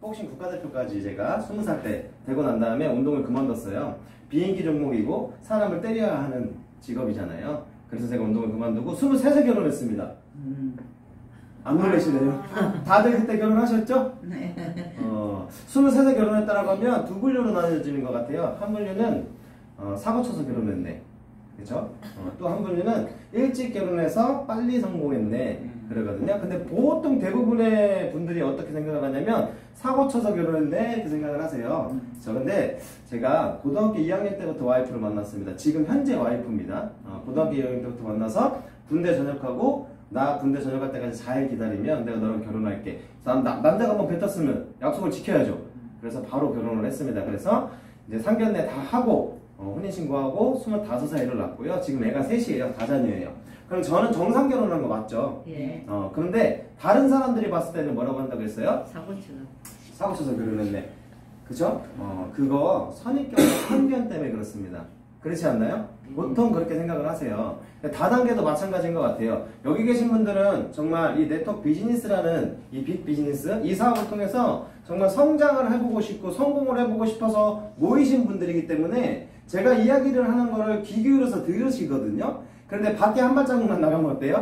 복싱 국가대표까지 제가 20살 때 되고 난 다음에 운동을 그만뒀어요. 비인기 종목이고 사람을 때려야 하는 직업이잖아요. 그래서 제가 운동을 그만두고 23세 결혼했습니다. 안 놀라시네요. 다들 그때 결혼하셨죠? 네. 23세 결혼했다라고 하면 두 분류로 나눠지는 것 같아요. 한 분류는 사고 쳐서 결혼했네. 그쵸? 또 한 분류는 일찍 결혼해서 빨리 성공했네. 그러거든요. 근데 보통 대부분의 분들이 어떻게 생각을 하냐면 사고 쳐서 결혼했네 이렇게 생각을 하세요. 근데 제가 고등학교 2학년 때부터 와이프를 만났습니다. 지금 현재 와이프입니다. 고등학교 2학년 때부터 만나서 군대 전역하고 나 군대 전역할 때까지 잘 기다리면 내가 너랑 결혼할게. 남자가 한번 뱉었으면 약속을 지켜야죠. 그래서 바로 결혼을 했습니다. 그래서 이제 상견례 다 하고 혼인신고하고 25살을 낳았고요. 지금 애가 셋이에요. 다자녀예요. 그럼 저는 정상 결혼한 거 맞죠? 예. 그런데 다른 사람들이 봤을 때는 뭐라고 한다고 했어요? 사고 쳐서 결혼했네. 그죠? 그거 선입견, 편견 때문에 그렇습니다. 그렇지 않나요? 보통 그렇게 생각을 하세요. 다단계도 마찬가지인 것 같아요. 여기 계신 분들은 정말 이 네트워크 비즈니스라는 이 빅 비즈니스, 이 사업을 통해서 정말 성장을 해보고 싶고 성공을 해보고 싶어서 모이신 분들이기 때문에 제가 이야기를 하는 거를 귀 기울여서 들으시거든요. 그런데 밖에 한 발자국만 나가면 어때요?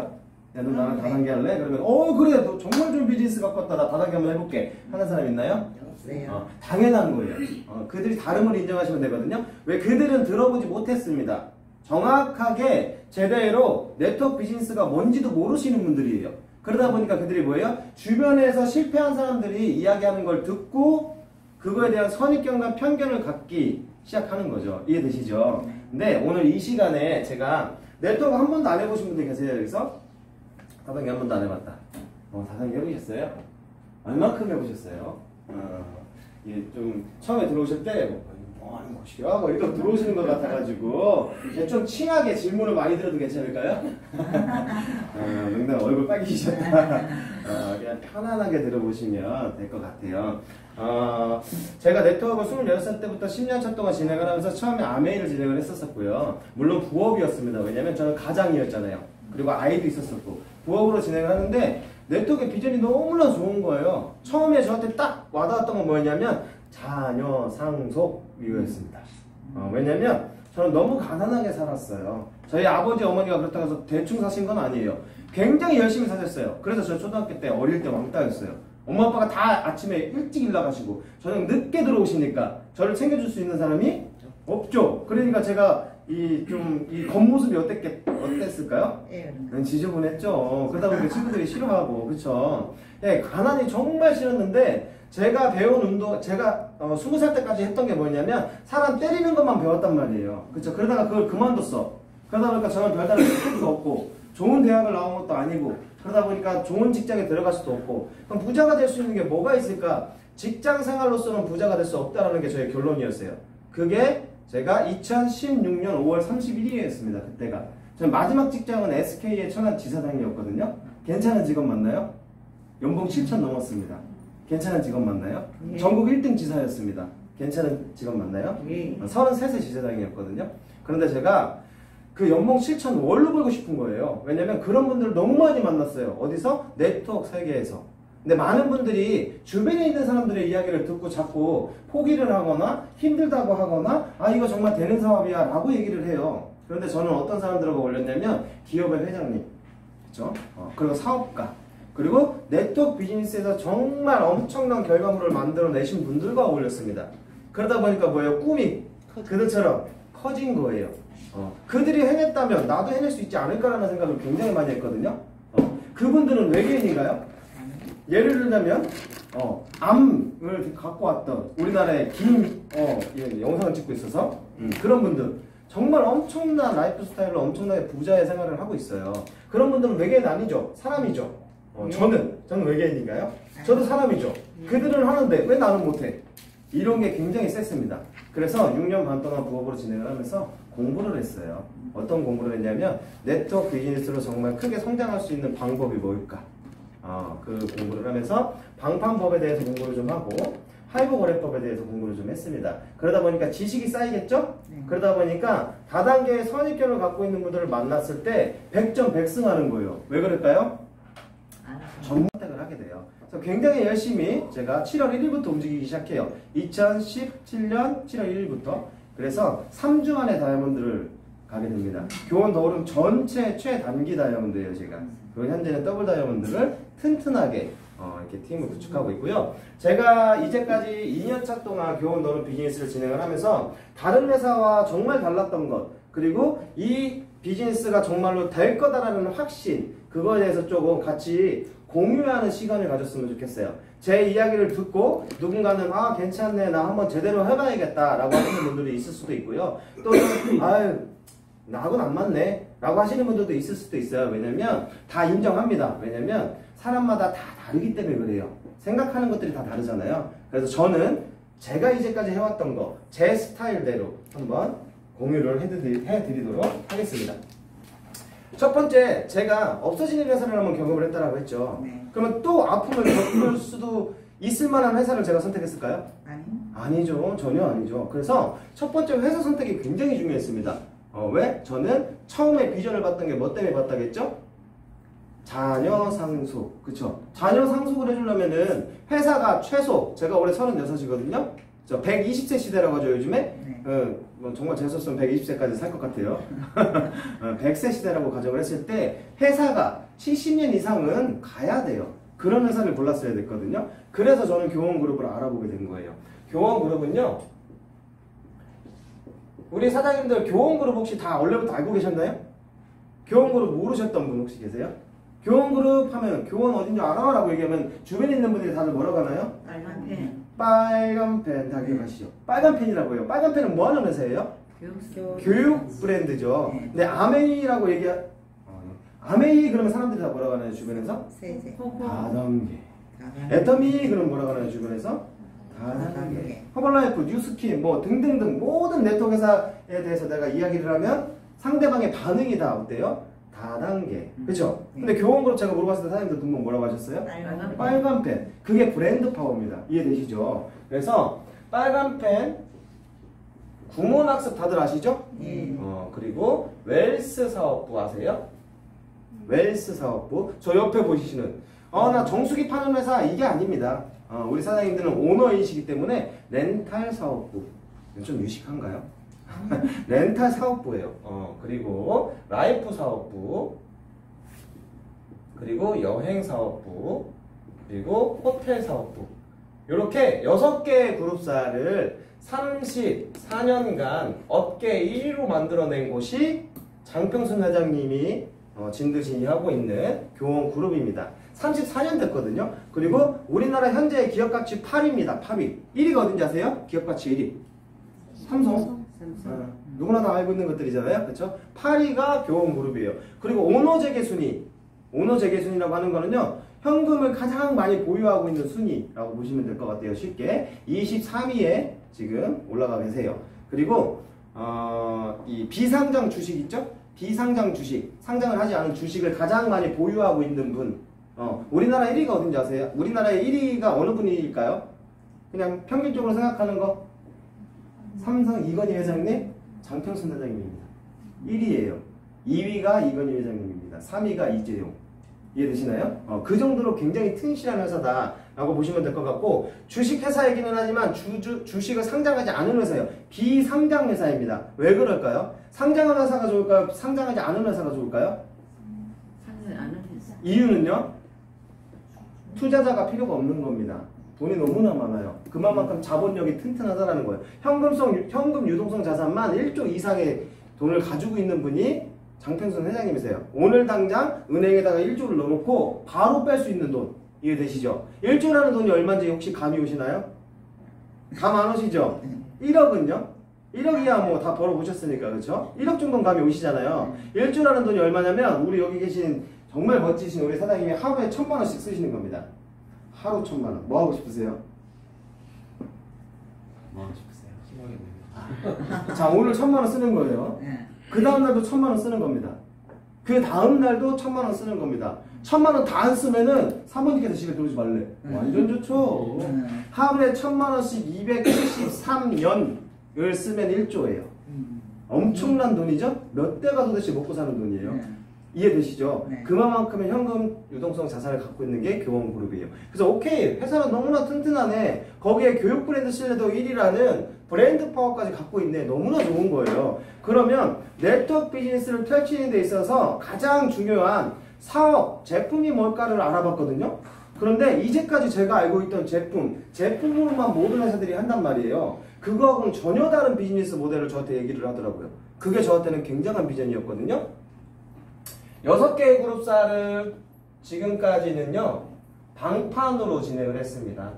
야, 너 나랑 다단계 할래? 그러면 그래, 너 정말 좀 비즈니스 갖고 왔다. 나 다단계 한번 해볼게. 하는 사람 있나요? 없어요. 당연한 거예요. 그들이 다름을 인정하시면 되거든요. 왜? 그들은 들어보지 못했습니다. 정확하게 제대로 네트워크 비즈니스가 뭔지도 모르시는 분들이에요. 그러다 보니까 그들이 뭐예요? 주변에서 실패한 사람들이 이야기하는 걸 듣고 그거에 대한 선입견과 편견을 갖기 시작하는 거죠. 이해되시죠? 근데 오늘 이 시간에 제가 네트워크 한 번도 안 해보신 분들 계세요, 여기서? 다단계 한 번도 안 해봤다. 다단계 해보셨어요? 얼마큼 해보셨어요? 좀 처음에 들어오실 때 뭐 하는 것이야? 뭐 이렇게 들어오시는 것 같아가지고 좀 칭하게 질문을 많이 드려도 괜찮을까요? 농담 얼굴 빨개지셨다. 그냥 편안하게 들어보시면 될 것 같아요. 제가 네트워크 26살 때부터 10년 차 동안 진행을 하면서 처음에 아메이를 진행을 했었고요. 물론 부업이었습니다. 왜냐면 저는 가장이었잖아요. 그리고 아이도 있었었고 부업으로 진행을 하는데 네트워크의 비전이 너무나 좋은 거예요. 처음에 저한테 딱 와닿았던 건 뭐였냐면 자녀 상속 이거였습니다. 왜냐면 저는 너무 가난하게 살았어요. 저희 아버지 어머니가 그렇다고 해서 대충 사신 건 아니에요. 굉장히 열심히 사셨어요. 그래서 저 초등학교 때 어릴 때 왕따였어요. 엄마 아빠가 다 아침에 일찍 일 나가시고 저는 늦게 들어오시니까 저를 챙겨줄 수 있는 사람이 없죠. 그러니까 제가 이 겉모습이 어땠을까요? 지저분했죠. 그러다 보니까 친구들이 싫어하고, 그쵸? 예, 가난이 정말 싫었는데, 제가 배운 운동, 제가 20살 때까지 했던 게 뭐냐면, 사람 때리는 것만 배웠단 말이에요. 그쵸? 그러다가 그걸 그만뒀어. 그러다 보니까 저는 별다른 스킬도 없고, 좋은 대학을 나온 것도 아니고, 그러다 보니까 좋은 직장에 들어갈 수도 없고, 그럼 부자가 될 수 있는 게 뭐가 있을까? 직장 생활로서는 부자가 될 수 없다는 게 저의 결론이었어요. 그게 제가 2016년 5월 31일이었습니다. 그때가. 전 마지막 직장은 SK의 천안 지사장이었거든요. 괜찮은 직업 맞나요? 연봉 7천 넘었습니다. 괜찮은 직업 맞나요? 예. 전국 1등 지사였습니다. 괜찮은 직업 맞나요? 예. 33세 지사장이었거든요. 그런데 제가 그 연봉 7천 월로 벌고 싶은 거예요. 왜냐면 그런 분들을 너무 많이 만났어요. 어디서? 네트워크 세계에서. 근데 많은 분들이 주변에 있는 사람들의 이야기를 듣고 자꾸 포기를 하거나 힘들다고 하거나 이거 정말 되는 사업이야 라고 얘기를 해요. 그런데 저는 어떤 사람들하고 올렸냐면 기업의 회장님, 그쵸? 그리고 사업가, 그리고 네트워크 비즈니스에서 정말 엄청난 결과물을 만들어내신 분들과 어울렸습니다. 그러다 보니까 뭐예요? 꿈이 그들처럼 커진 거예요. 그들이 해냈다면 나도 해낼 수 있지 않을까라는 생각을 굉장히 많이 했거든요. 그분들은 외계인인가요? 예를 들자면 암을 갖고 왔던 우리나라의 영상을 찍고 있어서 그런 분들 정말 엄청난 라이프 스타일로 엄청나게 부자의 생활을 하고 있어요. 그런 분들은 외계인 아니죠? 사람이죠. 저는 외계인인가요? 저도 사람이죠. 그들은 하는데 왜 나는 못해? 이런 게 굉장히 셌습니다. 그래서 6년 반 동안 부업으로 진행을 하면서 공부를 했어요. 어떤 공부를 했냐면 네트워크 비즈니스로 정말 크게 성장할 수 있는 방법이 뭘까? 그 공부를 하면서 방판법에 대해서 공부를 좀 하고 하이브 거래법에 대해서 공부를 좀 했습니다. 그러다 보니까 지식이 쌓이겠죠? 그러다 보니까 다단계의 선입견을 갖고 있는 분들을 만났을 때 100점 100승 하는 거예요. 왜 그럴까요? 전문택을 하게 돼요. 그래서 굉장히 열심히 제가 7월 1일부터 움직이기 시작해요. 2017년 7월 1일부터. 그래서 3주 만에 다이아몬드를 가게 됩니다. 교원 더 오름 전체 최단기 다이아몬드예요, 제가. 그리고 현재는 더블 다이아몬드를 튼튼하게 이렇게 팀을 구축하고 있고요. 제가 이제까지 2년차 동안 교원 더 오름 비즈니스를 진행을 하면서 다른 회사와 정말 달랐던 것, 그리고 이 비즈니스가 정말로 될 거다라는 확신, 그거에 대해서 조금 같이 공유하는 시간을 가졌으면 좋겠어요. 제 이야기를 듣고 누군가는 아 괜찮네, 나 한번 제대로 해봐야겠다 라고 하시는 분들이 있을 수도 있고요. 또는 아유 나하고는 안 맞네 라고 하시는 분들도 있을 수도 있어요. 왜냐면 다 인정합니다. 왜냐면 사람마다 다 다르기 때문에 그래요. 생각하는 것들이 다 다르잖아요. 그래서 저는 제가 이제까지 해왔던 거 제 스타일대로 한번 공유를 해드리도록 하겠습니다. 첫 번째, 제가 없어지는 회사를 한번 경험을 했다라고 했죠. 네. 그러면 또 아픔을 겪을 수도 있을 만한 회사를 제가 선택했을까요? 아니죠. 전혀 아니죠. 그래서 첫 번째 회사 선택이 굉장히 중요했습니다. 왜? 저는 처음에 비전을 봤던 게 뭐 때문에 봤다겠죠? 자녀 상속. 그쵸? 자녀 상속을 해주려면은 회사가 최소, 제가 올해 36이거든요? 저 120세 시대라고 하죠, 요즘에? 네. 뭐 정말 재수없으면 120세까지 살 것 같아요. 100세 시대라고 가정을 했을 때 회사가 70년 이상은 가야 돼요. 그런 회사를 골랐어야 됐거든요. 그래서 저는 교원그룹을 알아보게 된 거예요. 교원그룹은요, 우리 사장님들 교원그룹 혹시 다 원래부터 알고 계셨나요? 교원그룹 모르셨던 분 혹시 계세요? 교원그룹 하면 교원 어딘지 알아? 라고 얘기하면 주변에 있는 분들이 다들 뭐라고 하나요? 빨간 펜. 빨간 펜 다 기억하시죠? 빨간 펜이라고 해요. 빨간 펜은 뭐 하는 회사예요? 교육 브랜드죠. 네. 근데 아메이라고 아메이 그러면 사람들이 다 뭐라고 하나요? 주변에서? 세제. 다단계. 애터미 그럼 뭐라고 하나요? 주변에서? 다단계. 허벌라이프, 뉴스킨 뭐 등등등 모든 네트워크 회사에 대해서 내가 이야기를 하면 상대방의 반응이 다 어때요? 다단계. 그쵸? 근데 교원그룹 제가 물어봤을 때 사장님들 분명 뭐라고 하셨어요? 빨간 펜. 그게 브랜드 파워입니다. 이해되시죠? 그래서 빨간 펜, 구몬학습 다들 아시죠? 그리고 웰스 사업부 아세요? 웰스 사업부. 저 옆에 보시는 나 정수기 파는 회사 이게 아닙니다. 우리 사장님들은 오너이시기 때문에 렌탈 사업부. 좀 유식한가요? 렌탈 사업부예요. 그리고 라이프 사업부, 그리고 여행 사업부, 그리고 호텔 사업부. 이렇게 6개의 그룹사를 34년간 업계 1위로 만들어낸 곳이 장평순 회장님이 진두지휘하고 있는 교원그룹입니다. 34년 됐거든요. 그리고 우리나라 현재 기업가치 8위입니다. 8위. 1위가 어딘지 아세요? 기업가치 1위. 삼성. 누구나 다 알고 있는 것들이잖아요. 그렇죠? 8위가 교원그룹이에요. 그리고 오너재계 순위. 오너재계 순위라고 하는 거는요, 현금을 가장 많이 보유하고 있는 순위라고 보시면 될 것 같아요. 쉽게 23위에 지금 올라가 계세요. 그리고 이 비상장 주식 있죠? 비상장 주식, 상장을 하지 않은 주식을 가장 많이 보유하고 있는 분. 우리나라 1위가 어딘지 아세요? 우리나라의 1위가 어느 분일까요? 그냥 평균적으로 생각하는 거. 삼성 이건희 회장님, 장평순 회장님입니다. 1위예요. 2위가 이건희 회장님입니다. 3위가 이재용. 이해되시나요? 그 정도로 굉장히 튼실한 회사다라고 보시면 될 것 같고, 주식 회사이기는 하지만 주식을 상장하지 않은 회사예요. 비상장 회사입니다. 왜 그럴까요? 상장한 회사가 좋을까요? 상장하지 않은 회사가 좋을까요? 상장하지 않은 회사. 이유는요? 투자자가 필요가 없는 겁니다. 돈이 너무나 많아요. 그만큼 자본력이 튼튼하다라는 거예요. 현금 유동성 자산만 1조 이상의 돈을 가지고 있는 분이 장평순 회장님이세요. 오늘 당장 은행에다가 1조를 넣어놓고 바로 뺄 수 있는 돈. 이해되시죠? 1조라는 돈이 얼마인지 혹시 감이 오시나요? 감 안 오시죠? 1억은요? 1억이야 뭐 다 벌어보셨으니까, 그렇죠? 1억 정도는 감이 오시잖아요. 1조라는 돈이 얼마냐면 우리 여기 계신 정말 멋지신 우리 사장님이 하루에 1,000만 원씩 쓰시는 겁니다. 하루 1,000만 원. 뭐 하고 싶으세요? 뭐 하고 싶으세요? 자, 오늘 1,000만 원 쓰는 거예요. 그 다음 날도 1,000만 원 쓰는 겁니다. 그 다음 날도 1,000만 원 쓰는 겁니다. 1,000만 원 다 안 쓰면은 사모님께서 집에 들어오지 말래. 완전 좋죠. 하루에 1,000만 원씩 273년을 쓰면 1조예요. 엄청난 돈이죠? 몇 대가 도대체 먹고 사는 돈이에요. 이해되시죠? 네. 그만큼의 현금 유동성 자산을 갖고 있는 게 교원그룹이에요. 그래서 오케이, 회사는 너무나 튼튼하네. 거기에 교육 브랜드 신뢰도 1위라는 브랜드 파워까지 갖고 있네. 너무나 좋은 거예요. 그러면 네트워크 비즈니스를 펼치는 데 있어서 가장 중요한 사업, 제품이 뭘까를 알아봤거든요. 그런데 이제까지 제가 알고 있던 제품으로만 모든 회사들이 한단 말이에요. 그거하고는 전혀 다른 비즈니스 모델을 저한테 얘기를 하더라고요. 그게 저한테는 굉장한 비전이었거든요. 6개의 그룹사를 지금까지는요, 방판으로 진행을 했습니다.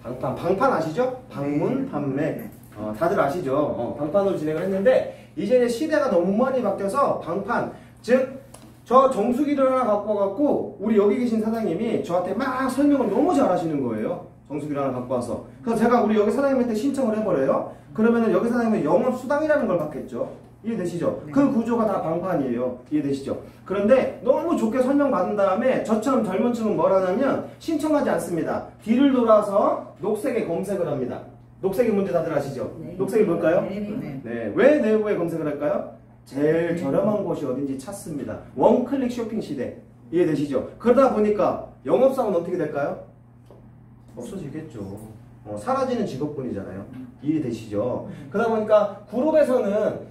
방판 아시죠? 방문, 판매. 다들 아시죠? 방판으로 진행을 했는데, 이제는 시대가 너무 많이 바뀌어서 방판, 즉, 저 정수기를 하나 갖고 와갖고, 우리 여기 계신 사장님이 저한테 막 설명을 너무 잘 하시는 거예요. 정수기를 하나 갖고 와서. 그래서 제가 우리 여기 사장님한테 신청을 해버려요. 그러면은 여기 사장님은 영업수당이라는 걸 받겠죠. 이해되시죠? 네. 그 구조가 다 방판이에요. 이해되시죠? 그런데 너무 좋게 설명받은 다음에 저처럼 젊은 층은 뭘 하냐면 신청하지 않습니다. 뒤를 돌아서 녹색에 검색을 합니다. 녹색이 뭔지 다들 아시죠? 네. 녹색이 뭘까요? 네. 네. 왜 내부에 검색을 할까요? 제일 저렴한 곳이 어딘지 찾습니다. 원클릭 쇼핑 시대. 이해되시죠? 그러다 보니까 영업사원 어떻게 될까요? 없어지겠죠. 사라지는 직업군이잖아요. 이해되시죠? 그러다 보니까 그룹에서는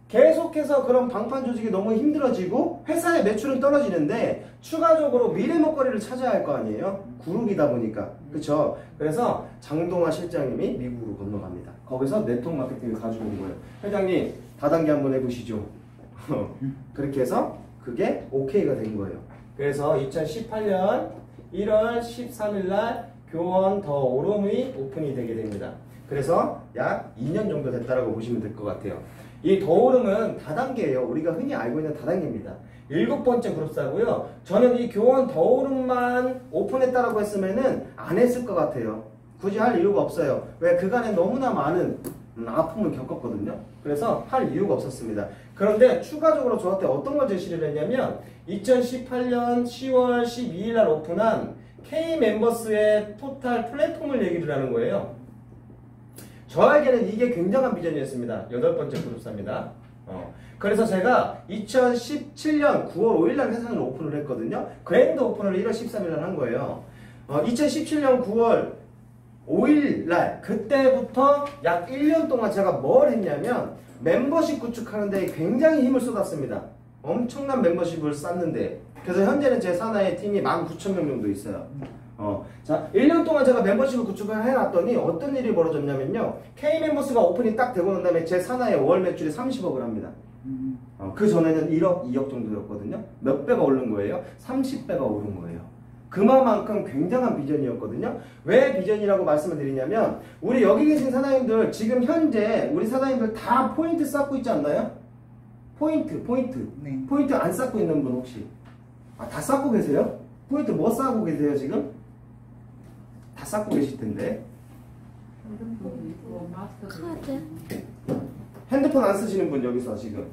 계속해서 그런 방판 조직이 너무 힘들어지고 회사의 매출은 떨어지는데 추가적으로 미래 먹거리를 찾아야 할 거 아니에요? 그룹이다 보니까. 그쵸? 그래서 장동화 실장님이 미국으로 건너갑니다. 거기서 네트워크 마케팅을 가지고 온 거예요. 회장님 다단계 한번 해보시죠. 그렇게 해서 그게 오케이가 된 거예요. 그래서 2018년 1월 13일 날 교원 더 오름이 오픈이 되게 됩니다. 그래서 약 2년 정도 됐다라고 보시면 될 것 같아요. 이 더오름은 다단계예요. 우리가 흔히 알고 있는 다단계입니다. 7번째 그룹사고요. 저는 이 교원 더오름만 오픈했다라고 했으면은 안 했을 것 같아요. 굳이 할 이유가 없어요. 왜? 그간에 너무나 많은 아픔을 겪었거든요. 그래서 할 이유가 없었습니다. 그런데 추가적으로 저한테 어떤 걸 제시를 했냐면 2018년 10월 12일 날 오픈한 K-멤버스의 토탈 플랫폼을 얘기를 하는 거예요. 저에게는 이게 굉장한 비전이었습니다. 8번째 그룹사입니다. 그래서 제가 2017년 9월 5일 날 회사를 오픈을 했거든요. 그랜드 오픈을 1월 13일 날 한 거예요. 2017년 9월 5일 날 그때부터 약 1년 동안 제가 뭘 했냐면 멤버십 구축하는 데 굉장히 힘을 쏟았습니다. 엄청난 멤버십을 쌓는데 그래서 현재는 제 산하의 팀이 19,000명 정도 있어요. 자, 1년 동안 제가 멤버십을 구축을 해놨더니 어떤 일이 벌어졌냐면요. K멤버스가 오픈이 딱 되고 난 다음에 제 산하의 월 매출이 30억을 합니다. 그 전에는 1억, 2억 정도였거든요. 몇 배가 오른 거예요? 30배가 오른 거예요. 그만큼 굉장한 비전이었거든요. 왜 비전이라고 말씀을 드리냐면 우리 여기 계신 사장님들 지금 현재 우리 사장님들 다 포인트 쌓고 있지 않나요? 포인트. 네. 포인트 안 쌓고 있는 분 혹시? 다 쌓고 계세요? 포인트 뭐 쌓고 계세요 지금? 다 쌓고 계실 텐데. 카드. 핸드폰 안 쓰시는 분 여기서 지금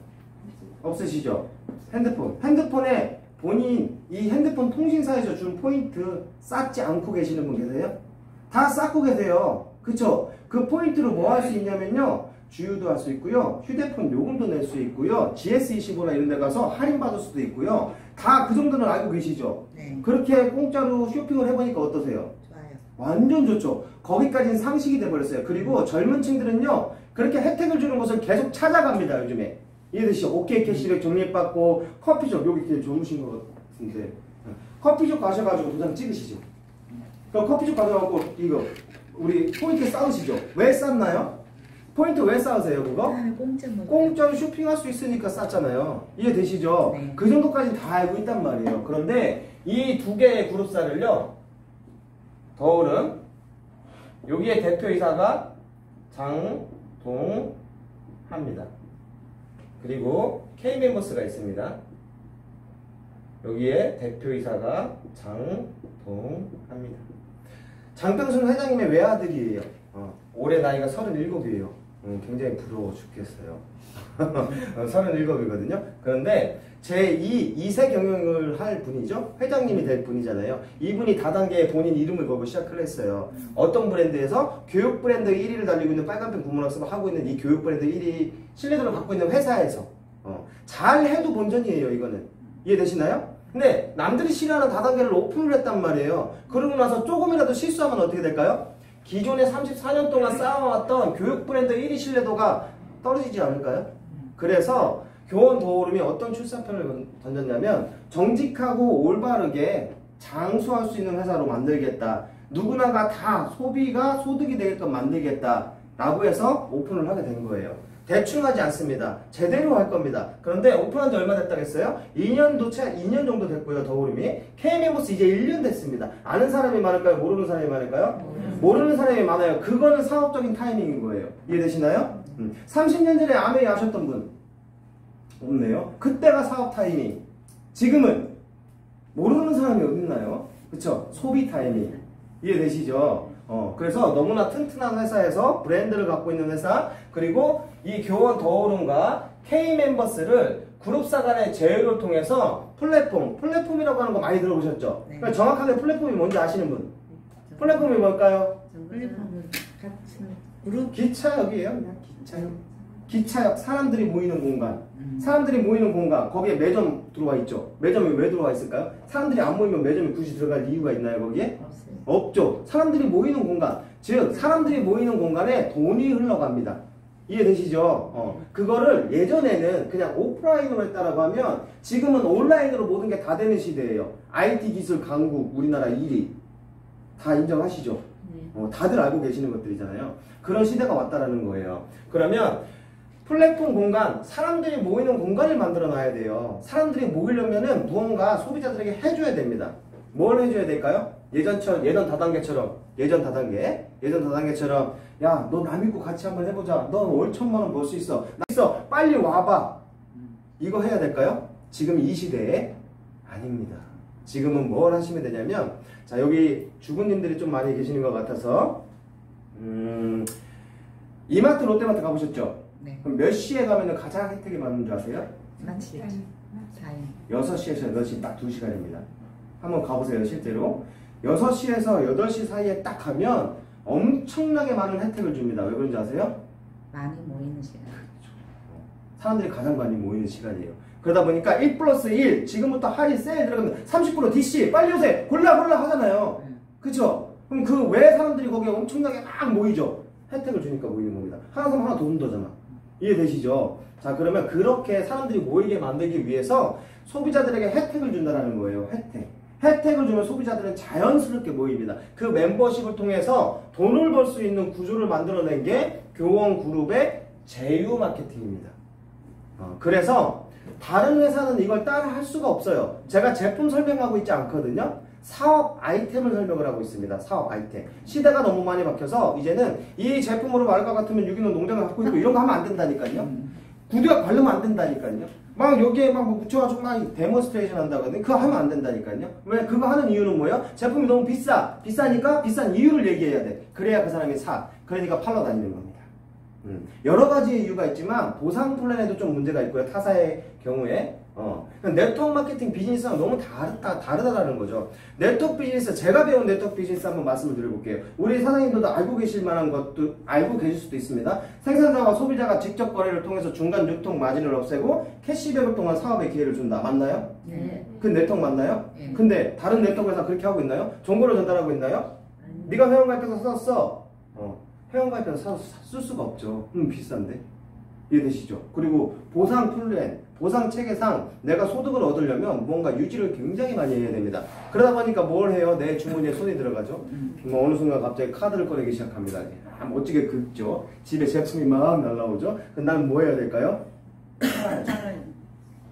없으시죠? 핸드폰에 본인 이 핸드폰 통신사에서 준 포인트 쌓지 않고 계시는 분 계세요? 다 쌓고 계세요. 그쵸? 그 포인트로 뭐 할 수 있냐면요. 주유도 할 수 있고요. 휴대폰 요금도 낼 수 있고요. GS25나 이런 데 가서 할인받을 수도 있고요. 다 그 정도는 알고 계시죠? 네. 그렇게 공짜로 쇼핑을 해보니까 어떠세요? 좋아요. 완전 좋죠. 거기까지는 상식이 돼버렸어요. 그리고 젊은 층들은요. 그렇게 혜택을 주는 곳을 계속 찾아갑니다. 요즘에. 이해되시죠? 오케이 캐시백 적립받고 커피숍 여기 되게 좋으신 것 같은데 커피숍 가셔가지고 도장 찍으시죠. 그럼 커피숍 가셔가지고 이거 우리 포인트 쌓으시죠. 왜 쌓나요? 포인트 왜 쌓으세요 그거? 공짜 먹어요. 공짜로 쇼핑할 수 있으니까 쌓잖아요. 이해되시죠? 네. 그 정도까지 다 알고 있단 말이에요. 그런데 이 두 개의 그룹사를요. 더오름 여기에 대표이사가 장동합니다. 그리고 K멤버스가 있습니다. 여기에 대표이사가 장동합니다. 장병순 회장님의 외아들이에요. 올해 나이가 37이에요. 굉장히 부러워 죽겠어요. 37이거든요. 그런데 제2, 2세 경영을 할 분이죠. 회장님이 될 분이잖아요. 이분이 다단계에 본인 이름을 걸고 시작을 했어요. 어떤 브랜드에서 교육 브랜드 1위를 달리고 있는 빨간펜 구문학습을 하고 있는 이 교육 브랜드 1위 신뢰도를 갖고 있는 회사에서 잘 해도 본전이에요. 이거는 이해되시나요? 근데 남들이 싫어하는 다단계를 오픈을 했단 말이에요. 그러고 나서 조금이라도 실수하면 어떻게 될까요? 기존에 34년 동안 쌓아왔던 교육 브랜드 1위 신뢰도가 떨어지지 않을까요? 그래서 교원 더오름이 어떤 출사표를 던졌냐면 정직하고 올바르게 장수할 수 있는 회사로 만들겠다. 누구나가 다 소비가 소득이 되게끔 만들겠다. 라고 해서 오픈을 하게 된 거예요. 대충 하지 않습니다. 제대로 할 겁니다. 그런데 오픈한 지 얼마 됐다겠어요? 2년 정도 됐고요. 더오름이. K멤버스 이제 1년 됐습니다. 아는 사람이 많을까요? 모르는 사람이 많을까요? 모르는 사람이 많아요. 그거는 사업적인 타이밍인 거예요. 이해되시나요? 30년 전에 아메이 하셨던 분 없네요. 그때가 사업 타이밍. 지금은 모르는 사람이 어딨나요? 그쵸? 소비 타이밍. 이해되시죠? 그래서 너무나 튼튼한 회사에서 브랜드를 갖고 있는 회사, 그리고 이 교원 더오름과 K멤버스를 그룹사 간의 제휴를 통해서 플랫폼이라고 하는 거 많이 들어보셨죠? 네. 그러니까 정확하게 플랫폼이 뭔지 아시는 분? 플랫폼이 뭘까요? 플랫폼을 같이 그룹 기차역이에요. 기차역. 사람들이 모이는 공간. 사람들이 모이는 공간. 거기에 매점 들어와 있죠. 매점이 왜 들어와 있을까요? 사람들이 안 모이면 매점이 굳이 들어갈 이유가 있나요, 거기에? 없어요. 없죠. 사람들이 모이는 공간. 즉, 사람들이 모이는 공간에 돈이 흘러갑니다. 이해되시죠? 그거를 예전에는 그냥 오프라인으로 했다라고 하면 지금은 온라인으로 모든 게 다 되는 시대예요. IT 기술 강국, 우리나라 1위. 다 인정하시죠? 네. 다들 알고 계시는 것들이잖아요. 그런 시대가 왔다라는 거예요. 그러면 플랫폼 공간, 사람들이 모이는 공간을 만들어 놔야 돼요. 사람들이 모이려면은 무언가 소비자들에게 해줘야 됩니다. 뭘 해줘야 될까요? 예전 다단계처럼 야, 너 나 믿고 같이 한번 해보자. 너 월 1,000만 원 벌 수 있어. 빨리 와봐. 이거 해야 될까요? 지금 이 시대에 아닙니다. 지금은 뭘 하시면 되냐면, 자, 여기 주부님들이 좀 많이 계시는 것 같아서 이마트, 롯데마트 가보셨죠? 네. 그럼 몇 시에 가면 가장 혜택이 많은 줄 아세요? 마치 6시에서 8시 딱 2시간입니다. 한번 가보세요, 실제로. 6시에서 8시 사이에 딱 가면 엄청나게 많은 혜택을 줍니다. 왜 그런지 아세요? 많이 모이는 시간. 사람들이 가장 많이 모이는 시간이에요. 그러다 보니까 1+1, 지금부터 할인 세일 들어가면 30% DC, 빨리 오세요! 골라 하잖아요. 그쵸? 그럼 그 왜 사람들이 거기에 엄청나게 막 모이죠? 혜택을 주니까 모이는 겁니다. 하나 사면 하나 더 준다잖아. 이해되시죠? 자, 그러면 그렇게 사람들이 모이게 만들기 위해서 소비자들에게 혜택을 준다는 거예요. 혜택을 주면 소비자들은 자연스럽게 모입니다. 그 멤버십을 통해서 돈을 벌 수 있는 구조를 만들어낸 게 교원 그룹의 제휴 마케팅입니다. 그래서 다른 회사는 이걸 따라 할 수가 없어요. 제가 제품 설명하고 있지 않거든요. 사업 아이템을 설명을 하고 있습니다. 사업 아이템. 시대가 너무 많이 바뀌어서 이제는 이 제품으로 말할 것 같으면 유기농 농장을 갖고 있고 이런 거 하면 안 된다니까요. 구두약 바르면 안 된다니까요. 막 여기에 막 묻혀가지고 막 데몬스트레이션 한다거든요. 그거 하면 안 된다니까요. 왜? 그거 하는 이유는 뭐예요? 제품이 너무 비싸니까 비싼 이유를 얘기해야 돼. 그래야 그 사람이 사. 그러니까 팔러 다니는 겁니다. 여러 가지 이유가 있지만 보상 플랜에도 좀 문제가 있고요. 타사의 경우에 네트워크 마케팅 비즈니스랑 너무 다르다라는 거죠. 네트워크 비즈니스, 제가 배운 네트워크 비즈니스 한번 말씀을 드려볼게요. 우리 사장님들도 알고 계실 만한 것도 알고 계실 수도 있습니다. 생산자와 소비자가 직접 거래를 통해서 중간 유통 마진을 없애고 캐시백을 통한 사업의 기회를 준다. 맞나요? 네. 그 네트워크 맞나요? 네. 근데 다른 네트워크 회사 그렇게 하고 있나요? 정보를 전달하고 있나요? 네가 회원가입해서 샀어. 회원가입해서 사서 쓸 수가 없죠. 비싼데. 이해되시죠? 그리고 보상 플랜, 보상 체계상 내가 소득을 얻으려면 뭔가 유지를 굉장히 많이 해야 됩니다. 그러다 보니까 뭘 해요? 내 주머니에 손이 들어가죠. 어느 순간 갑자기 카드를 꺼내기 시작합니다. 멋지게 긁죠. 집에 제품이 막 날라오죠. 그럼 나는 뭐 해야 될까요?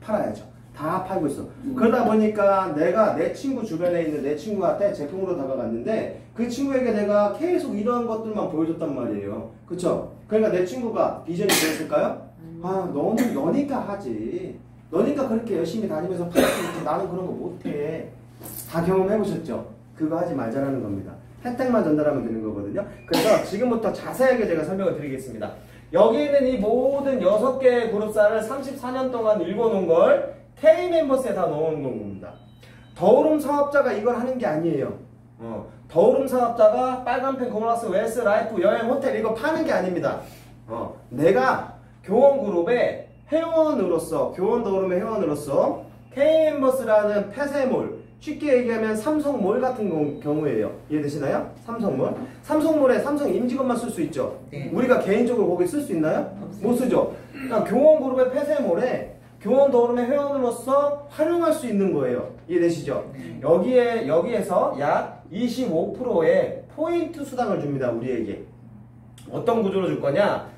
팔아야죠. 다 팔고 있어. 그러다 보니까 내가 내 친구 주변에 있는 내 친구한테 제품으로 다가갔는데 그 친구에게 내가 계속 이러한 것들만 보여줬단 말이에요. 그쵸? 그러니까 내 친구가 비전이 뭐였을까요? 너는 너니까 하지. 너니까 그렇게 열심히 다니면서 팔 수 있지. 나는 그런 거 못해. 다 경험해보셨죠? 그거 하지 말자라는 겁니다. 혜택만 전달하면 되는 거거든요. 그래서 지금부터 자세하게 제가 설명을 드리겠습니다. 여기 있는 이 모든 6개의 그룹사를 34년 동안 읽어놓은 걸 K멤버스에 다 넣어놓은 겁니다. 더오름 사업자가 이걸 하는 게 아니에요. 더오름 사업자가 빨간펜, 고글라스, 웨스, 라이프, 여행, 호텔 이거 파는 게 아닙니다. 내가 교원그룹의 회원으로서, 교원 더오름의 회원으로서 K멤버스라는 폐쇄몰, 쉽게 얘기하면 삼성몰 같은 경우예요. 이해되시나요? 삼성몰. 삼성몰에 삼성 임직원만 쓸 수 있죠. 네. 우리가 개인적으로 거기 쓸 수 있나요? 없어요. 못 쓰죠. 그러니까 교원그룹의 폐쇄몰에 교원 더오름의 회원으로서 활용할 수 있는 거예요. 이해되시죠? 네. 여기에서 약 25%의 포인트 수당을 줍니다. 우리에게. 어떤 구조로 줄 거냐?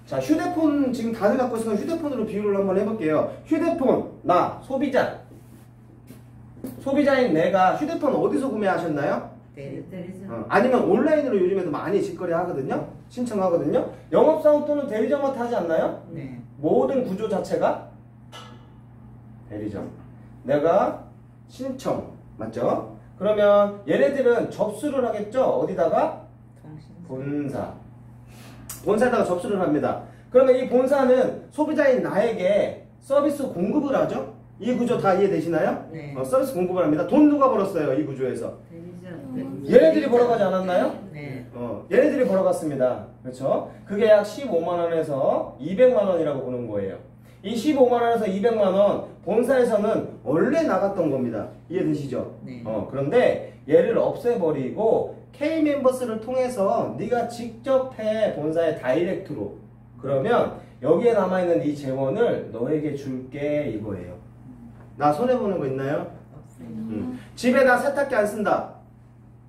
자, 휴대폰 지금 다들 갖고 있으면 휴대폰으로 비교를 한번 해볼게요. 휴대폰, 소비자인 내가 휴대폰 어디서 구매하셨나요? 네. 아니면 온라인으로 요즘에도 많이 직거래 하거든요. 신청하거든요. 영업사원 또는 대리점한테 하지 않나요? 네. 모든 구조 자체가 대리점. 내가 신청, 맞죠? 그러면 얘네들은 접수를 하겠죠? 어디다가? 본사에다가 접수를 합니다. 그러면 이 본사는 소비자인 나에게 서비스 공급을 하죠? 이 구조 다 이해되시나요? 네. 서비스 공급을 합니다. 돈 누가 벌었어요? 이 구조에서. 대리점. 얘네들이 벌어가지 않았나요? 네. 얘네들이 벌어갔습니다. 그렇죠? 그게 약 15만원에서 200만원이라고 보는 거예요. 이 15만원에서 200만원 본사에서는 원래 나갔던 겁니다. 이해되시죠? 네. 그런데 얘를 없애버리고 K멤버스를 통해서 네가 직접 해. 본사의 다이렉트로. 그러면 여기에 남아있는 이 재원을 너에게 줄게 이거예요. 나 손해보는 거 있나요? 없어요. 집에다 세탁기 안 쓴다.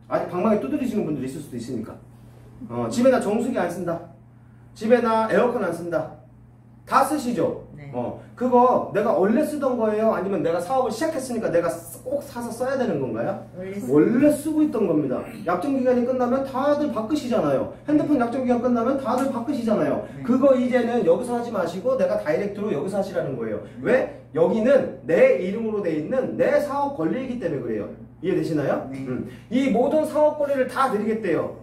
아직 방망이 두드리시는 분들이 있을 수도 있으니까. 집에다 정수기 안 쓴다. 집에다 에어컨 안 쓴다. 다 쓰시죠? 네. 그거 내가 원래 쓰던 거예요? 아니면 내가 사업을 시작했으니까 내가 꼭 사서 써야 되는 건가요? 원래 쓰고 있던 겁니다. 약정기간이 끝나면 다들 바꾸시잖아요. 핸드폰 약정기간 끝나면 다들 바꾸시잖아요. 네. 그거 이제는 여기서 하지 마시고 내가 다이렉트로 여기서 하시라는 거예요. 왜? 여기는 내 이름으로 돼 있는 내 사업 권리이기 때문에 그래요. 이해되시나요? 네. 이 모든 사업 권리를 다 드리겠대요.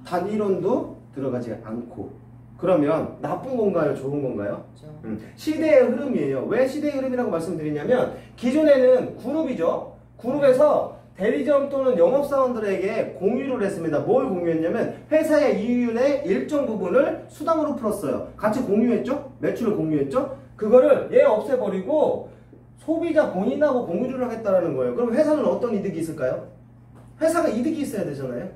단 1원도 들어가지 않고. 그러면 나쁜 건가요? 좋은 건가요? 시대의 흐름이에요. 왜 시대의 흐름이라고 말씀드리냐면 기존에는 그룹이죠. 그룹에서 대리점 또는 영업사원들에게 공유를 했습니다. 뭘 공유했냐면 회사의 이윤의 일정 부분을 수당으로 풀었어요. 같이 공유했죠? 매출을 공유했죠? 그거를 얘 없애버리고 소비자 본인하고 공유를 하겠다라는 거예요. 그럼 회사는 어떤 이득이 있을까요? 회사가 이득이 있어야 되잖아요.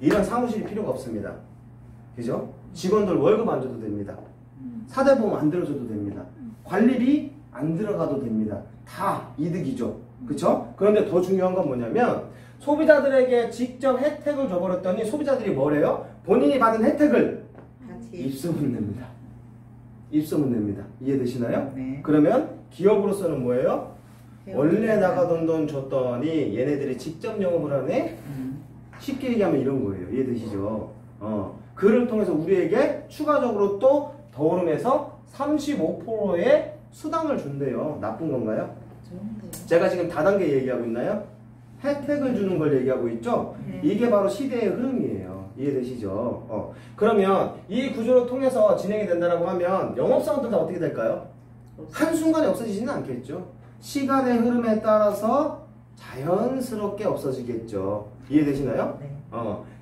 이런 사무실이 필요가 없습니다. 그죠? 직원들 월급 안 줘도 됩니다. 사대보험 안 들어줘도 됩니다. 관리비 안 들어가도 됩니다. 다 이득이죠. 그쵸? 그런데 더 중요한 건 뭐냐면 소비자들에게 직접 혜택을 줘버렸더니 소비자들이 뭐래요? 본인이 받은 혜택을 입소문 냅니다. 입소문 냅니다. 이해되시나요? 네. 그러면 기업으로서는 뭐예요? 원래 나가던 돈 줬더니 얘네들이 직접 영업을 하네? 쉽게 얘기하면 이런 거예요. 이해되시죠? 그를 통해서 우리에게 추가적으로 또 더오름에서 35%의 수당을 준대요. 나쁜 건가요? 좋은데요. 제가 지금 다단계 얘기하고 있나요? 혜택을 주는 걸 얘기하고 있죠? 네. 이게 바로 시대의 흐름이에요. 이해되시죠? 그러면 이 구조를 통해서 진행이 된다고 하면 영업사원들 다 어떻게 될까요? 한순간에 없어지지는 않겠죠. 시간의 흐름에 따라서 자연스럽게 없어지겠죠. 이해되시나요? 네.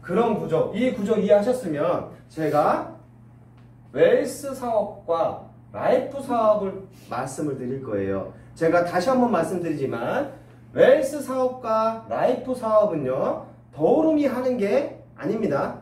그런 구조, 이 구조 이해하셨으면 제가 웰스 사업과 라이프 사업을 말씀을 드릴 거예요. 제가 다시 한번 말씀드리지만 웰스 사업과 라이프 사업은요 더오름이 하는 게 아닙니다.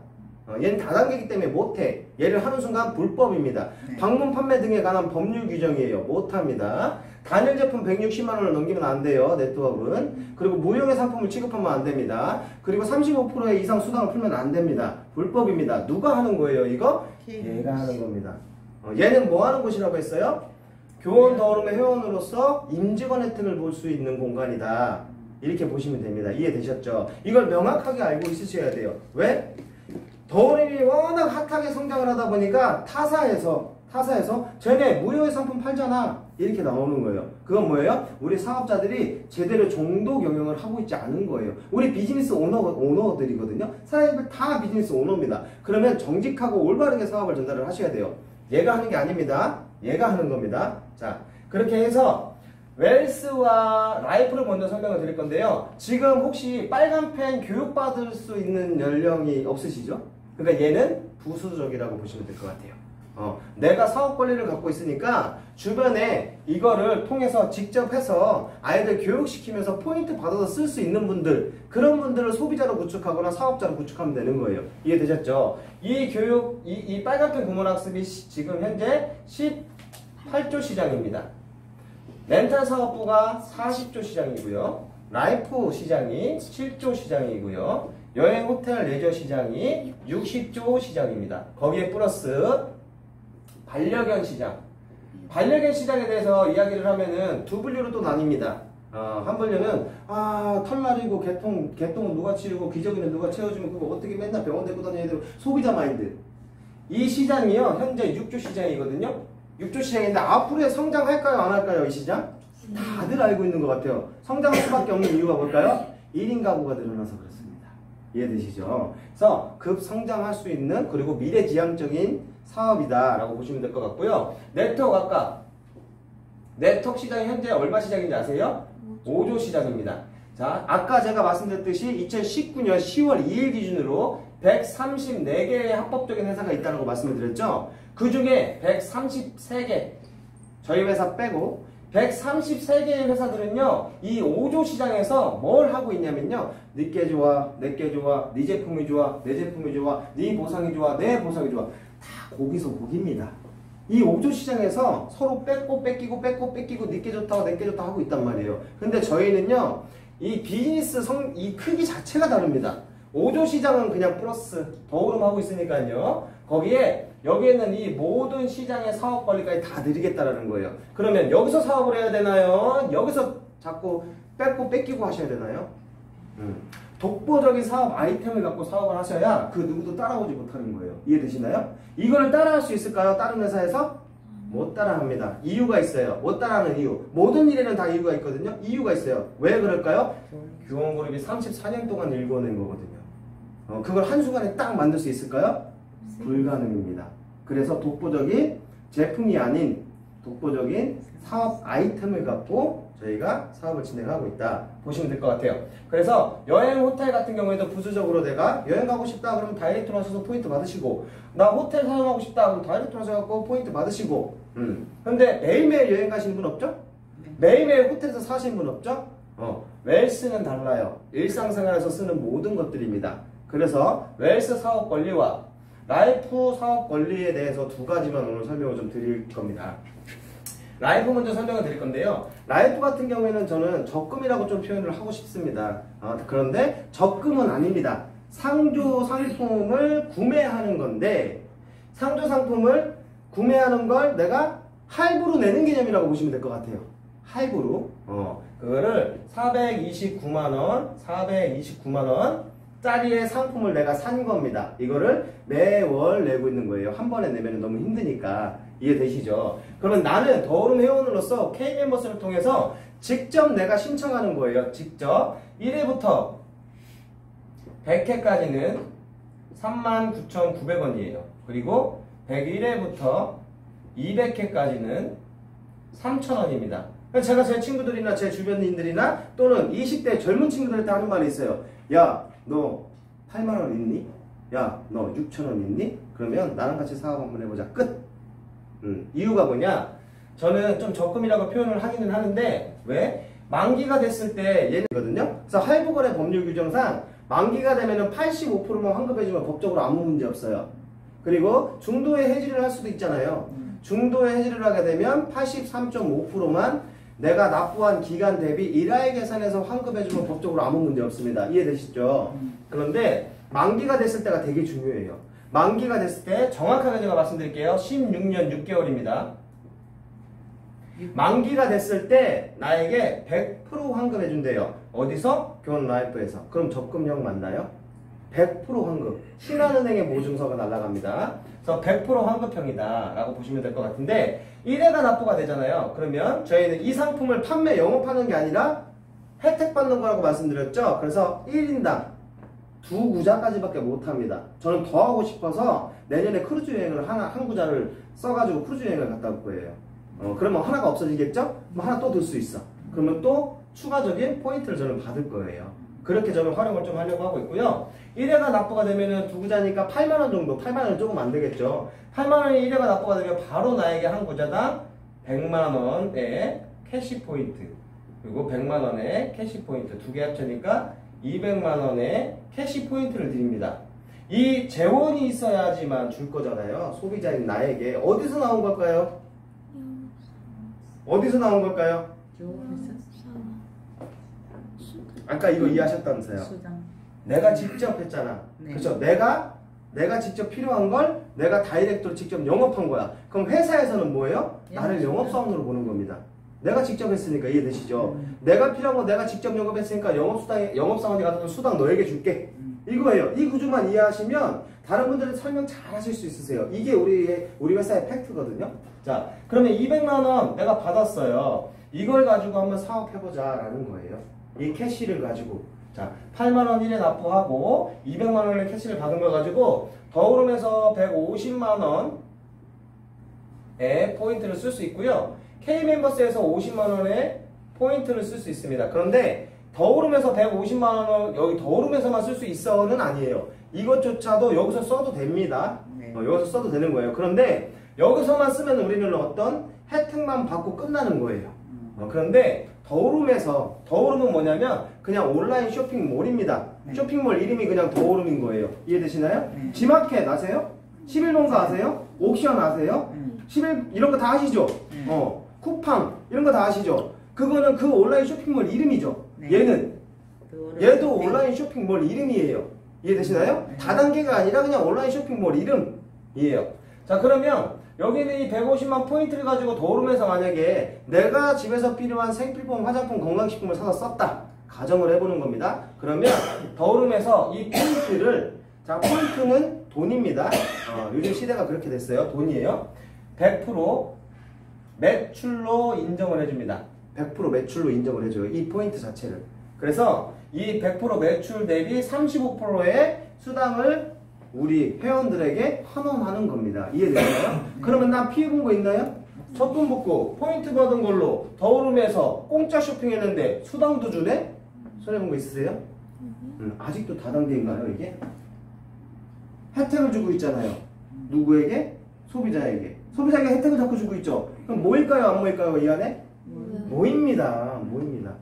얘는 다단계이기 때문에 못해. 얘를 하는 순간 불법입니다. 네. 방문 판매 등에 관한 법률 규정이에요. 못합니다. 단일 제품 160만원을 넘기면 안 돼요. 네트워크는. 그리고 무형의 상품을 취급하면 안 됩니다. 그리고 35%의 이상 수당을 풀면 안 됩니다. 불법입니다. 누가 하는 거예요 이거? 얘가 하는 겁니다. 얘는 뭐 하는 곳이라고 했어요? 교원 더오름의 회원으로서 임직원 혜택을 볼 수 있는 공간이다. 이렇게 보시면 됩니다. 이해되셨죠? 이걸 명확하게 알고 있으셔야 돼요. 왜? 더오름이 워낙 핫하게 성장을 하다 보니까 타사에서 쟤네 무효의 상품 팔잖아 이렇게 나오는 거예요. 그건 뭐예요? 우리 사업자들이 제대로 정도 경영을 하고 있지 않은 거예요. 우리 비즈니스 오너들이거든요. 사장님들 다 비즈니스 오너입니다. 그러면 정직하고 올바르게 사업을 전달을 하셔야 돼요. 얘가 하는 게 아닙니다. 얘가 하는 겁니다. 자, 그렇게 해서 웰스와 라이프를 먼저 설명을 드릴 건데요. 지금 혹시 빨간 펜 교육받을 수 있는 연령이 없으시죠? 그러니까 얘는 부수적이라고 보시면 될 것 같아요. 내가 사업 권리를 갖고 있으니까 주변에 이거를 통해서 직접 해서 아이들 교육시키면서 포인트 받아서 쓸 수 있는 분들, 그런 분들을 소비자로 구축하거나 사업자로 구축하면 되는 거예요. 이해되셨죠? 이 교육, 이 빨간펜 구몬학습이 지금 현재 18조 시장입니다. 렌탈 사업부가 40조 시장이고요. 라이프 시장이 7조 시장이고요. 여행 호텔 레저 시장이 60조 시장입니다. 거기에 플러스 반려견 시장. 반려견 시장에 대해서 이야기를 하면은 두 분류로 또 나뉩니다. 한 분류는 털날이고 개똥은 누가 치우고 기저귀는 누가 채워주면 그거 어떻게 맨날 병원 데리고 다니는 애들 소비자 마인드. 이 시장이요 현재 6조 시장이거든요. 6조 시장인데 앞으로에 성장할까요 안 할까요 이 시장? 다들 알고 있는 것 같아요. 성장할 수밖에 없는 이유가 뭘까요? 1인 가구가 늘어나서 그렇습니다. 이해되시죠? 그래서 급성장할 수 있는 그리고 미래지향적인 사업이다 라고 보시면 될 것 같고요. 네트워크 아까 네트워크 시장이 현재 얼마 시장인지 아세요? 5조 시장입니다. 자, 아까 제가 말씀드렸듯이 2019년 10월 2일 기준으로 134개의 합법적인 회사가 있다고 말씀을 드렸죠. 그 중에 133개 저희 회사 빼고 133개의 회사들은요 이 5조 시장에서 뭘 하고 있냐면요, 니께 좋아, 내께 좋아, 네 제품이 좋아, 내 제품이 좋아, 네 보상이 좋아, 내 보상이 좋아, 다 거기서 거기입니다. 이 5조 시장에서 서로 뺏고 뺏기고 뺏고 뺏기고 니께 좋다고 내께 좋다 하고 있단 말이에요. 근데 저희는요 이 비즈니스 이 크기 자체가 다릅니다. 5조 시장은 그냥 플러스 더오름하고 있으니까요. 여기에는 이 모든 시장의 사업 관리까지 다 드리겠다라는 거예요. 그러면 여기서 사업을 해야 되나요? 여기서 자꾸 뺏고 뺏기고 하셔야 되나요? 독보적인 사업 아이템을 갖고 사업을 하셔야 그 누구도 따라오지 못하는 거예요. 이해되시나요? 이거를 따라할 수 있을까요? 다른 회사에서? 못 따라합니다. 이유가 있어요. 못 따라하는 이유. 모든 일에는 다 이유가 있거든요. 이유가 있어요. 왜 그럴까요? 교원그룹이 34년 동안 일궈낸 거거든요. 그걸 한순간에 딱 만들 수 있을까요? 불가능입니다. 그래서 독보적인 제품이 아닌 독보적인 사업 아이템을 갖고 저희가 사업을 진행하고 있다 보시면 될 것 같아요. 그래서 여행 호텔 같은 경우에도 부수적으로 내가 여행 가고 싶다 그러면 다이렉트로 하셔서 포인트 받으시고, 나 호텔 사용하고 싶다 그러면 다이렉트로 하셔서 포인트 받으시고. 근데 매일매일 여행 가시는 분 없죠? 매일매일 호텔에서 사시는 분 없죠? 웰스는 달라요. 일상생활에서 쓰는 모든 것들입니다. 그래서 웰스 사업 권리와 라이프 사업 권리에 대해서 두 가지만 오늘 설명을 좀 드릴 겁니다. 라이프 먼저 설명을 드릴 건데요. 라이프 같은 경우에는 저는 적금이라고 좀 표현을 하고 싶습니다. 그런데 적금은 아닙니다. 상조 상품을 구매하는 건데, 상조 상품을 구매하는 걸 내가 할부로 내는 개념이라고 보시면 될 것 같아요. 할부로. 그거를 429만원 짜리의 상품을 내가 산 겁니다. 이거를 매월 내고 있는 거예요. 한 번에 내면 너무 힘드니까. 이해되시죠? 그러면 나는 더오름 회원으로서 K멤버스를 통해서 직접 내가 신청하는 거예요. 직접 1회부터 100회까지는 39,900원이에요. 그리고 101회부터 200회까지는 3,000원입니다. 제가 제 친구들이나 제 주변인들이나 또는 20대 젊은 친구들한테 하는 말이 있어요. 야, 너 8만원 있니? 야, 너 6,000원 있니? 그러면 나랑 같이 사업 한번 해보자. 끝! 이유가 뭐냐? 저는 좀 적금이라고 표현을 하기는 하는데, 왜? 만기가 됐을 때 얘는거든요. 그래서 할부거래 법률 규정상 만기가 되면은 85%만 환급해주면 법적으로 아무 문제 없어요. 그리고 중도에 해지를 할 수도 있잖아요. 중도에 해지를 하게 되면 83.5%만 내가 납부한 기간 대비 일할 계산해서 환급해주면 법적으로 아무 문제 없습니다. 이해되시죠? 그런데 만기가 됐을 때가 되게 중요해요. 만기가 됐을 때 정확하게 제가 말씀드릴게요. 16년 6개월입니다. 만기가 됐을 때 나에게 100% 환급해준대요. 어디서? 교원라이프에서. 그럼 적금형 맞나요? 100% 환급. 신한은행의 모증서가 날아갑니다. 그래서 100% 환급형이다 라고 보시면 될 것 같은데, 1회가 납부가 되잖아요. 그러면 저희는 이 상품을 판매 영업하는 게 아니라 혜택 받는 거라고 말씀드렸죠. 그래서 1인당 2구자까지밖에 못합니다. 저는 더 하고 싶어서 내년에 크루즈 여행을 한 구자를 써가지고 크루즈 여행을 갔다 올 거예요. 그러면 하나가 없어지겠죠? 그럼 하나 또 들 수 있어. 그러면 또 추가적인 포인트를 저는 받을 거예요. 그렇게 저는 활용을 좀 하려고 하고 있고요. 1회가 납부가 되면은 두 구자니까 8만 원 정도, 8만 원 조금 안 되겠죠. 8만 원이 1회가 납부가 되면 바로 나에게 한 구자당 100만 원의 캐시 포인트, 그리고 100만 원의 캐시 포인트 두 개 합치니까 200만 원의 캐시 포인트를 드립니다. 이 재원이 있어야지만 줄 거잖아요. 소비자인 나에게. 어디서 나온 걸까요? 어디서 나온 걸까요? 영업에서 아까 이거 이해하셨다면서요. 수당. 내가 직접 했잖아. 네. 그렇죠? 내가 직접 필요한 걸 내가 다이렉트로 직접 영업한 거야. 그럼 회사에서는 뭐예요? 나를 영업사원으로 보는 겁니다. 내가 직접 했으니까 이해되시죠? 내가 필요한 거 내가 직접 영업했으니까 영업사원이 가서 수당 너에게 줄게. 이거예요. 이 구조만 이해하시면 다른 분들은 설명 잘 하실 수 있으세요. 이게 우리 회사의 팩트거든요. 자, 그러면 200만 원 내가 받았어요. 이걸 가지고 한번 사업해보자 라는 거예요. 이 캐시를 가지고. 자, 8만 원 1회 납부하고 200만 원의 캐시를 받은 걸 가지고 더오름에서 150만 원의 포인트를 쓸 수 있고요. K멤버스에서 50만 원의 포인트를 쓸 수 있습니다. 그런데 더오름에서 150만 원을 여기 더오름에서만 쓸 수 있어는 아니에요. 이것조차도 여기서 써도 됩니다. 네. 여기서 써도 되는 거예요. 그런데 여기서만 쓰면 우리는 어떤 혜택만 받고 끝나는 거예요. 그런데 더오름은 뭐냐면 그냥 온라인 쇼핑몰입니다. 네. 쇼핑몰 이름이 그냥 더오름인 거예요. 이해되시나요? 네. 지마켓 아세요? 11번가 아세요? 옥션 아세요? 11 이런 거 다 아시죠? 네. 쿠팡 이런 거 다 아시죠? 그거는 그 온라인 쇼핑몰 이름이죠. 네. 얘도 온라인 쇼핑몰 이름이에요. 이해되시나요? 네. 다단계가 아니라 그냥 온라인 쇼핑몰 이름이에요. 자, 그러면 여기는 이 150만 포인트를 가지고 더오름에서 만약에 내가 집에서 필요한 생필품, 화장품, 건강식품을 사서 썼다. 가정을 해보는 겁니다. 그러면 더오름에서 이 포인트를, 자, 포인트는 돈입니다. 요즘 시대가 그렇게 됐어요. 돈이에요. 100% 매출로 인정을 해줍니다. 100% 매출로 인정을 해줘요. 이 포인트 자체를. 그래서 이 100% 매출 대비 35%의 수당을 우리 회원들에게 환원하는 겁니다. 이해되나요? 그러면 난 피해본 거 있나요? 첫돈 붙고 포인트 받은 걸로 더오름에서 공짜 쇼핑했는데 수당도 주네? 손해본 거 있으세요? 아직도 다단계인가요 이게? 혜택을 주고 있잖아요. 누구에게? 소비자에게. 소비자에게 혜택을 자꾸 주고 있죠. 그럼 모일까요 안 모일까요 이 안에? 모입니다.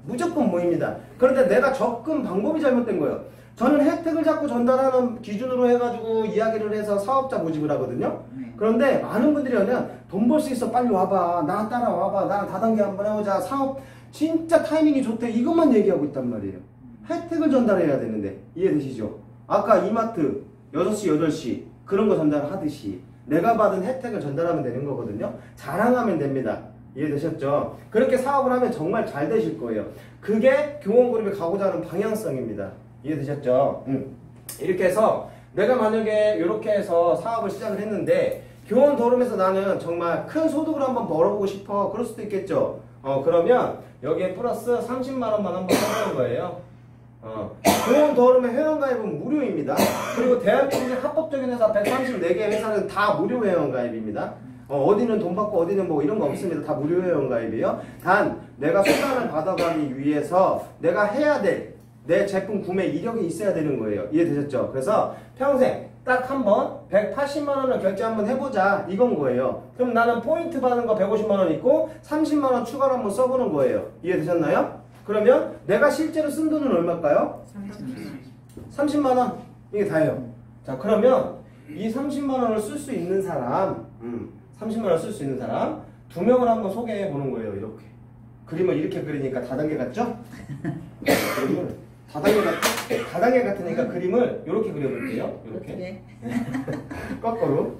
무조건 모입니다. 그런데 내가 접근 방법이 잘못된 거예요. 저는 혜택을 자꾸 전달하는 기준으로 해가지고 이야기를 해서 사업자 모집을 하거든요. 그런데 많은 분들이 그냥 돈 벌 수 있어 빨리 와봐, 나 따라와봐, 나랑 다단계 한번 해보자, 사업 진짜 타이밍이 좋대, 이것만 얘기하고 있단 말이에요. 혜택을 전달해야 되는데. 이해되시죠? 아까 이마트 6시 8시 그런 거 전달하듯이 내가 받은 혜택을 전달하면 되는 거거든요. 자랑하면 됩니다. 이해되셨죠? 그렇게 사업을 하면 정말 잘 되실 거예요. 그게 교원그룹이 가고자 하는 방향성입니다. 이해되셨죠? 이렇게 해서 내가 만약에 이렇게 해서 사업을 시작을 했는데 교원 더오름에서 나는 정말 큰 소득을 한번 벌어보고 싶어. 그럴 수도 있겠죠? 그러면 여기에 플러스 30만 원만 한번 써보는 거예요. 교원 더오름의 회원가입은 무료입니다. 그리고 대한민국의 합법적인 회사 134개 회사는 다 무료 회원가입입니다. 어디는 돈 받고 어디는 뭐 이런 거 없습니다. 다 무료 회원가입이에요. 단 내가 수당을 받아가기 위해서 내가 해야 될 내 제품 구매 이력이 있어야 되는 거예요. 이해되셨죠? 그래서 평생 딱 한 번 180만 원을 결제 한번 해보자 이건 거예요. 그럼 나는 포인트 받는 거 150만 원 있고 30만 원 추가로 한번 써보는 거예요. 이해되셨나요? 그러면 내가 실제로 쓴 돈은 얼마일까요? 30만 원. 이게 다예요. 자, 그러면 이 30만 원을 쓸 수 있는 사람 30만 원을 쓸 수 있는 사람 2명을 한번 소개해 보는 거예요. 이렇게 그림을 이렇게 그리니까 다단계 같죠? 그림을 다단계 같으니까 그림을 이렇게 그려볼게요. 이렇게 거꾸로.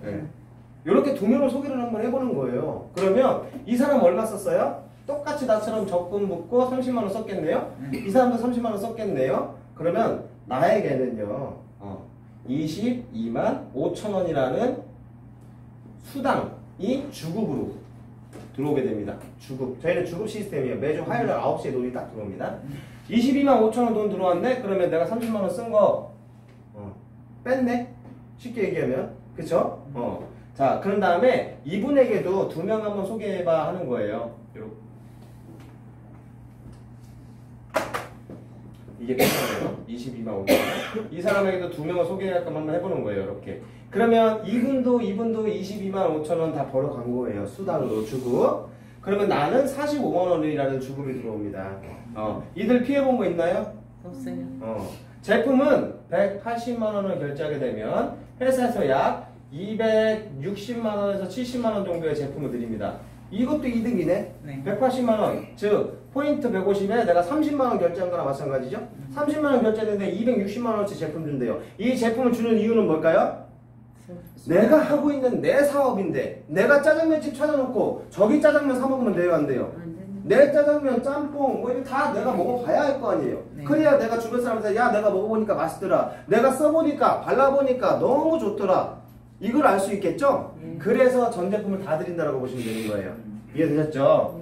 이렇게 2명을 소개를 한번 해보는 거예요. 그러면 이 사람 얼마 썼어요? 똑같이 나처럼 적금 붓고 30만 원 썼겠네요. 이 사람도 30만 원 썼겠네요. 그러면 나에게는요 22만 5천 원이라는 수당이 주급으로 들어오게 됩니다. 주급. 저희는 주급 시스템이에요. 매주 화요일 9시에 돈이 딱 들어옵니다. 22만 5천 원 돈 들어왔네? 그러면 내가 30만 원 쓴 거 뺐네? 쉽게 얘기하면. 그쵸? 자, 그런 다음에 이분에게도 2명 한번 소개해봐 하는 거예요. 이게 끝나네요. 22만 5천 원. 이 사람에게도 2명을 소개할 거면 한번 해보는 거예요. 이렇게. 그러면 이분도 22만 5천 원 다 벌어간 거예요. 수당으로 주고. 그러면 나는 45만 원이라는 주급이 들어옵니다. 이들 피해본 거 있나요? 없어요. 제품은 180만 원을 결제하게 되면 회사에서 약 260만 원에서 70만 원 정도의 제품을 드립니다. 이것도 이득이네. 네. 180만 원. 즉 포인트 150에 내가 30만 원 결제한 거나 마찬가지죠. 30만 원 결제했는데 260만 원어치 제품 준대요. 이 제품을 주는 이유는 뭘까요? 내가 하고 있는 내 사업인데 내가 짜장면집 찾아놓고 저기 짜장면 사 먹으면 돼요, 안 돼요? 내 짜장면, 짬뽕 뭐 이거 다 내가 먹어봐야 할 거 아니에요. 네. 그래야 내가 주변 사람한테 야 내가 먹어보니까 맛있더라. 내가 써보니까 발라보니까 너무 좋더라. 이걸 알 수 있겠죠? 그래서 전 제품을 다 드린다라고 보시면 되는 거예요. 이해되셨죠?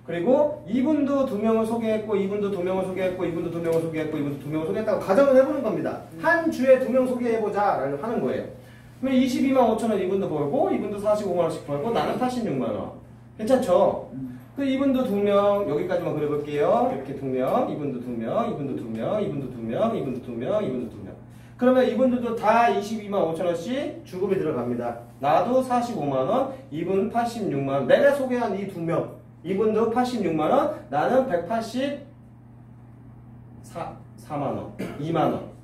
그리고 이분도 2명을 소개했고 이분도 2명을 소개했고 이분도 2명을 소개했고 이분도 2명을 소개했다고 가정을 해보는 겁니다. 한 주에 2명 소개해보자 라고 하는 거예요. 그러면 22만 5천 원 이분도 벌고 이분도 45만 원씩 벌고 나는 86만 원. 괜찮죠? 그 이분도 2명 여기까지만 그려볼게요. 이렇게 2명, 이분도 2명, 이분도 2명, 이분도 2명, 이분도 2명, 이분도 2명. 그러면 이분들도 다 22만 5천 원씩 주급이 들어갑니다. 나도 45만 원, 이분 86만 원. 내가 소개한 이 2명, 이분도 86만 원, 나는 184만 원, 2만 원.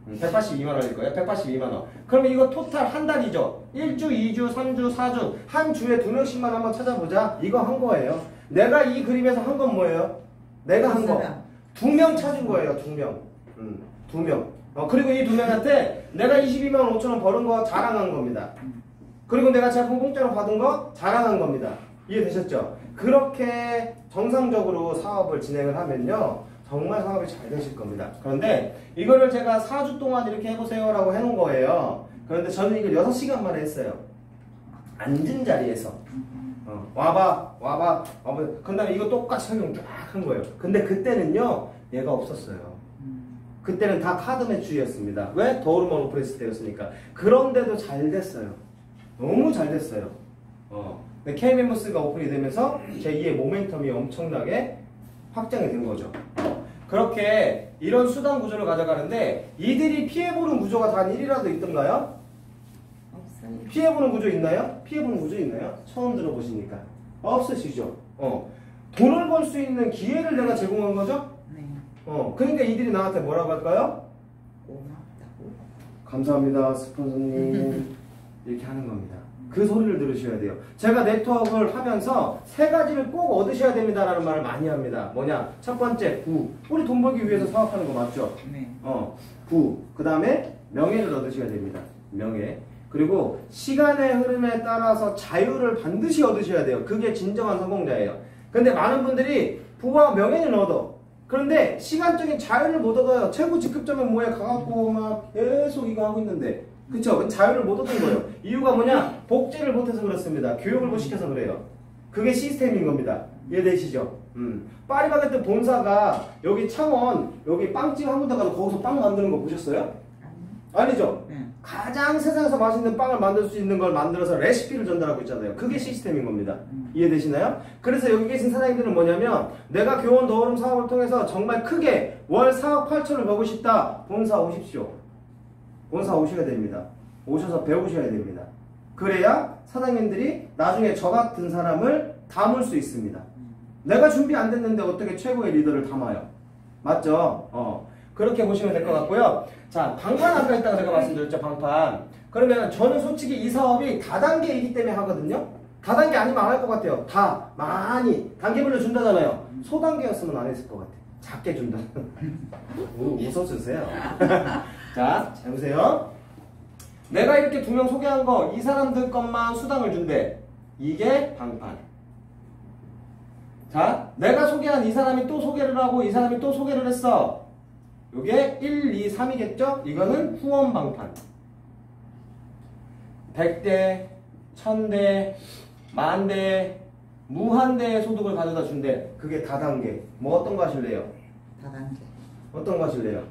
182만 원일 거예요. 182만 원. 그러면 이거 토탈 한 달이죠. 1주, 2주, 3주, 4주. 한 주에 2명씩만 한번 찾아보자. 이거 한 거예요. 내가 이 그림에서 한 건 뭐예요? 내가 한 거. 2명 찾은 거예요. 2명. 2명. 그리고 이 2명한테 내가 22만 5천 원 버는 거 자랑한 겁니다. 그리고 내가 제품 공짜로 받은 거 자랑한 겁니다. 이해되셨죠? 그렇게 정상적으로 사업을 진행을 하면요. 정말 사업이 잘 되실 겁니다. 그런데 이거를 제가 4주 동안 이렇게 해보세요 라고 해놓은 거예요. 그런데 저는 이걸 6시간 만에 했어요. 앉은 자리에서. 와봐. 그 다음에 이거 똑같이 설명 쫙 한 거예요. 근데 그때는요. 얘가 없었어요. 그때는 다 카드 매출이었습니다. 왜? 더우르만 오프레스 때였으니까. 그런데도 잘 됐어요. 너무 잘 됐어요. 근데 K멤버스가 오픈이 되면서 제2의 모멘텀이 엄청나게 확장이 된 거죠. 그렇게 이런 수단 구조를 가져가는데 이들이 피해보는 구조가 단 1이라도 있던가요? 없어요. 피해보는 구조 있나요? 피해보는 구조 있나요? 처음 들어보시니까. 없으시죠? 돈을 벌 수 있는 기회를 내가 제공한 거죠? 네. 그러니까 이들이 나한테 뭐라고 할까요? 고맙다고. 감사합니다, 스폰서님. 이렇게 하는 겁니다. 그 소리를 들으셔야 돼요. 제가 네트워크를 하면서 3가지를 꼭 얻으셔야 됩니다라는 말을 많이 합니다. 뭐냐? 첫 번째, 부. 우리 돈 벌기 위해서 사업하는 거 맞죠? 네. 부. 그 다음에 명예를 얻으셔야 됩니다. 명예. 그리고 시간의 흐름에 따라서 자유를 반드시 얻으셔야 돼요. 그게 진정한 성공자예요. 근데 많은 분들이 부와 명예는 얻어. 그런데 시간적인 자유를 못 얻어요. 최고 직급점에 뭐에 가갖고 막 계속 이거 하고 있는데. 그쵸? 자유를 못 얻은 거예요. 이유가 뭐냐? 복제를 못해서 그렇습니다. 교육을 못 시켜서 그래요. 그게 시스템인 겁니다. 이해되시죠? 파리바게뜨 본사가 여기 창원, 여기 빵집 한 군데 가서 거기서 빵 만드는 거 보셨어요? 아니죠? 네. 가장 세상에서 맛있는 빵을 만들 수 있는 걸 만들어서 레시피를 전달하고 있잖아요. 그게 시스템인 겁니다. 이해되시나요? 그래서 여기 계신 사장님들은 뭐냐면 내가 교원 더오름 사업을 통해서 정말 크게 월 4억 8천을 벌고 싶다. 본사 오십시오. 본사 오셔야 됩니다. 오셔서 배우셔야 됩니다. 그래야 사장님들이 나중에 저 같은 사람을 담을 수 있습니다. 내가 준비 안 됐는데 어떻게 최고의 리더를 담아요? 맞죠? 그렇게 보시면 될 것 같고요. 자, 방판 아까 있다가 제가 말씀드렸죠, 방판. 그러면 저는 솔직히 이 사업이 다단계이기 때문에 하거든요. 다단계 아니면 안 할 것 같아요. 다 많이 단계별로 준다잖아요. 소단계였으면 안 했을 것 같아요. 작게 준다. 웃어주세요. 자, 잘 보세요. 내가 이렇게 2명 소개한 거, 이 사람들 것만 수당을 준대. 이게 방판. 자, 내가 소개한 이 사람이 또 소개를 하고, 이 사람이 또 소개를 했어. 요게 1, 2, 3이겠죠? 이거는 후원 방판. 100대, 1000대, 10,000대, 무한대의 소득을 가져다 준대. 그게 다단계. 뭐 어떤 거 하실래요? 다단계. 어떤 거 하실래요?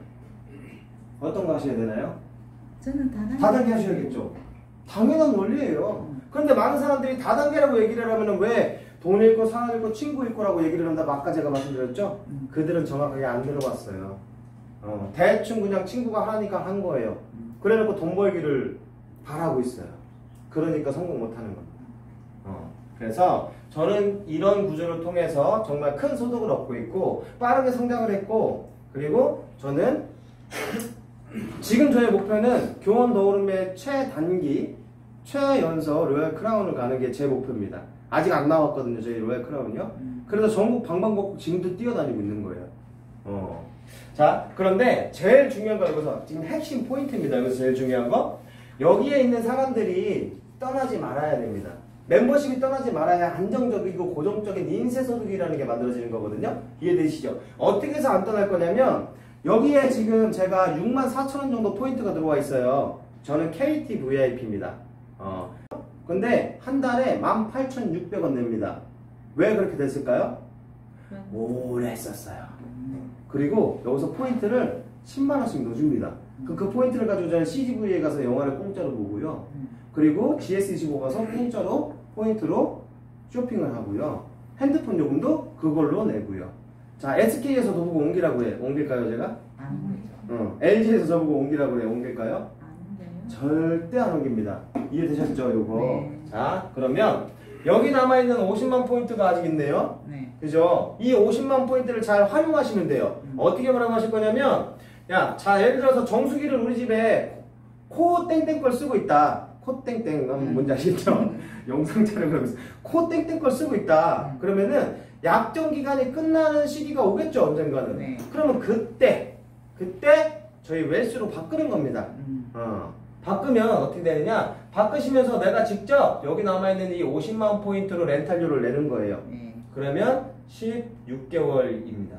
어떤 거 하셔야 되나요? 저는 다단계. 다단계 하셔야겠죠. 당연한 원리예요. 그런데 많은 사람들이 다단계라고 얘기를 하면 왜 돈 잃고 사람 잃고 친구 잃고라고 얘기를 한다고 아까 제가 말씀드렸죠? 그들은 정확하게 안 들어봤어요. 대충 그냥 친구가 하니까 한 거예요. 그래놓고 돈 벌기를 바라고 있어요. 그러니까 성공 못하는 겁니다. 그래서 저는 이런 구조를 통해서 정말 큰 소득을 얻고 있고 빠르게 성장을 했고, 그리고 저는 지금 저의 목표는 교원 더오름의 최단기 최연서 로얄 크라운을 가는 게 제 목표입니다. 아직 안 나왔거든요, 저희 로얄 크라운이요. 그래서 전국 방방곡곡 지금도 뛰어다니고 있는 거예요. 자, 그런데 제일 중요한 거, 여기서 지금 핵심 포인트입니다. 여기서 제일 중요한 거, 여기에 있는 사람들이 떠나지 말아야 됩니다. 멤버십이 떠나지 말아야 안정적이고 고정적인 인쇄소득이라는 게 만들어지는 거거든요. 이해되시죠? 어떻게 해서 안 떠날 거냐면, 여기에 지금 제가 64,000원 정도 포인트가 들어와 있어요. 저는 KT VIP입니다. 근데 한 달에 18,600원 냅니다. 왜 그렇게 됐을까요? 오래 썼어요. 그리고 여기서 포인트를 10만원씩 넣어줍니다. 그 포인트를 가지고 저는 CGV에 가서 영화를 공짜로 보고요. 그리고 GS25 가서 공짜로 포인트로 쇼핑을 하고요. 핸드폰 요금도 그걸로 내고요. 자, SK에서 저보고 옮기라고 해. 옮길까요, 제가? 안 옮기죠. LG에서 저보고 옮기라고 해. 옮길까요? 안 옮겨요. 절대 안 옮깁니다. 이해되셨죠, 요거? 네. 자, 그러면 여기 남아있는 50만 포인트가 아직 있네요. 네. 그죠? 이 50만 포인트를 잘 활용하시면 돼요. 어떻게 활용하실 거냐면, 야, 자, 예를 들어서 정수기를 우리 집에 코 땡땡 걸 쓰고 있다. 코 땡땡, 뭔지 아시죠? 영상 촬영을 하면서 코 땡땡 걸 쓰고 있다. 그러면은 약정 기간이 끝나는 시기가 오겠죠, 언젠가는. 네. 그러면 그때 저희 웰스로 바꾸는 겁니다. 바꾸면 어떻게 되느냐? 바꾸시면서 내가 직접 여기 남아있는 이 50만 포인트로 렌탈료를 내는 거예요. 네. 그러면 16개월입니다.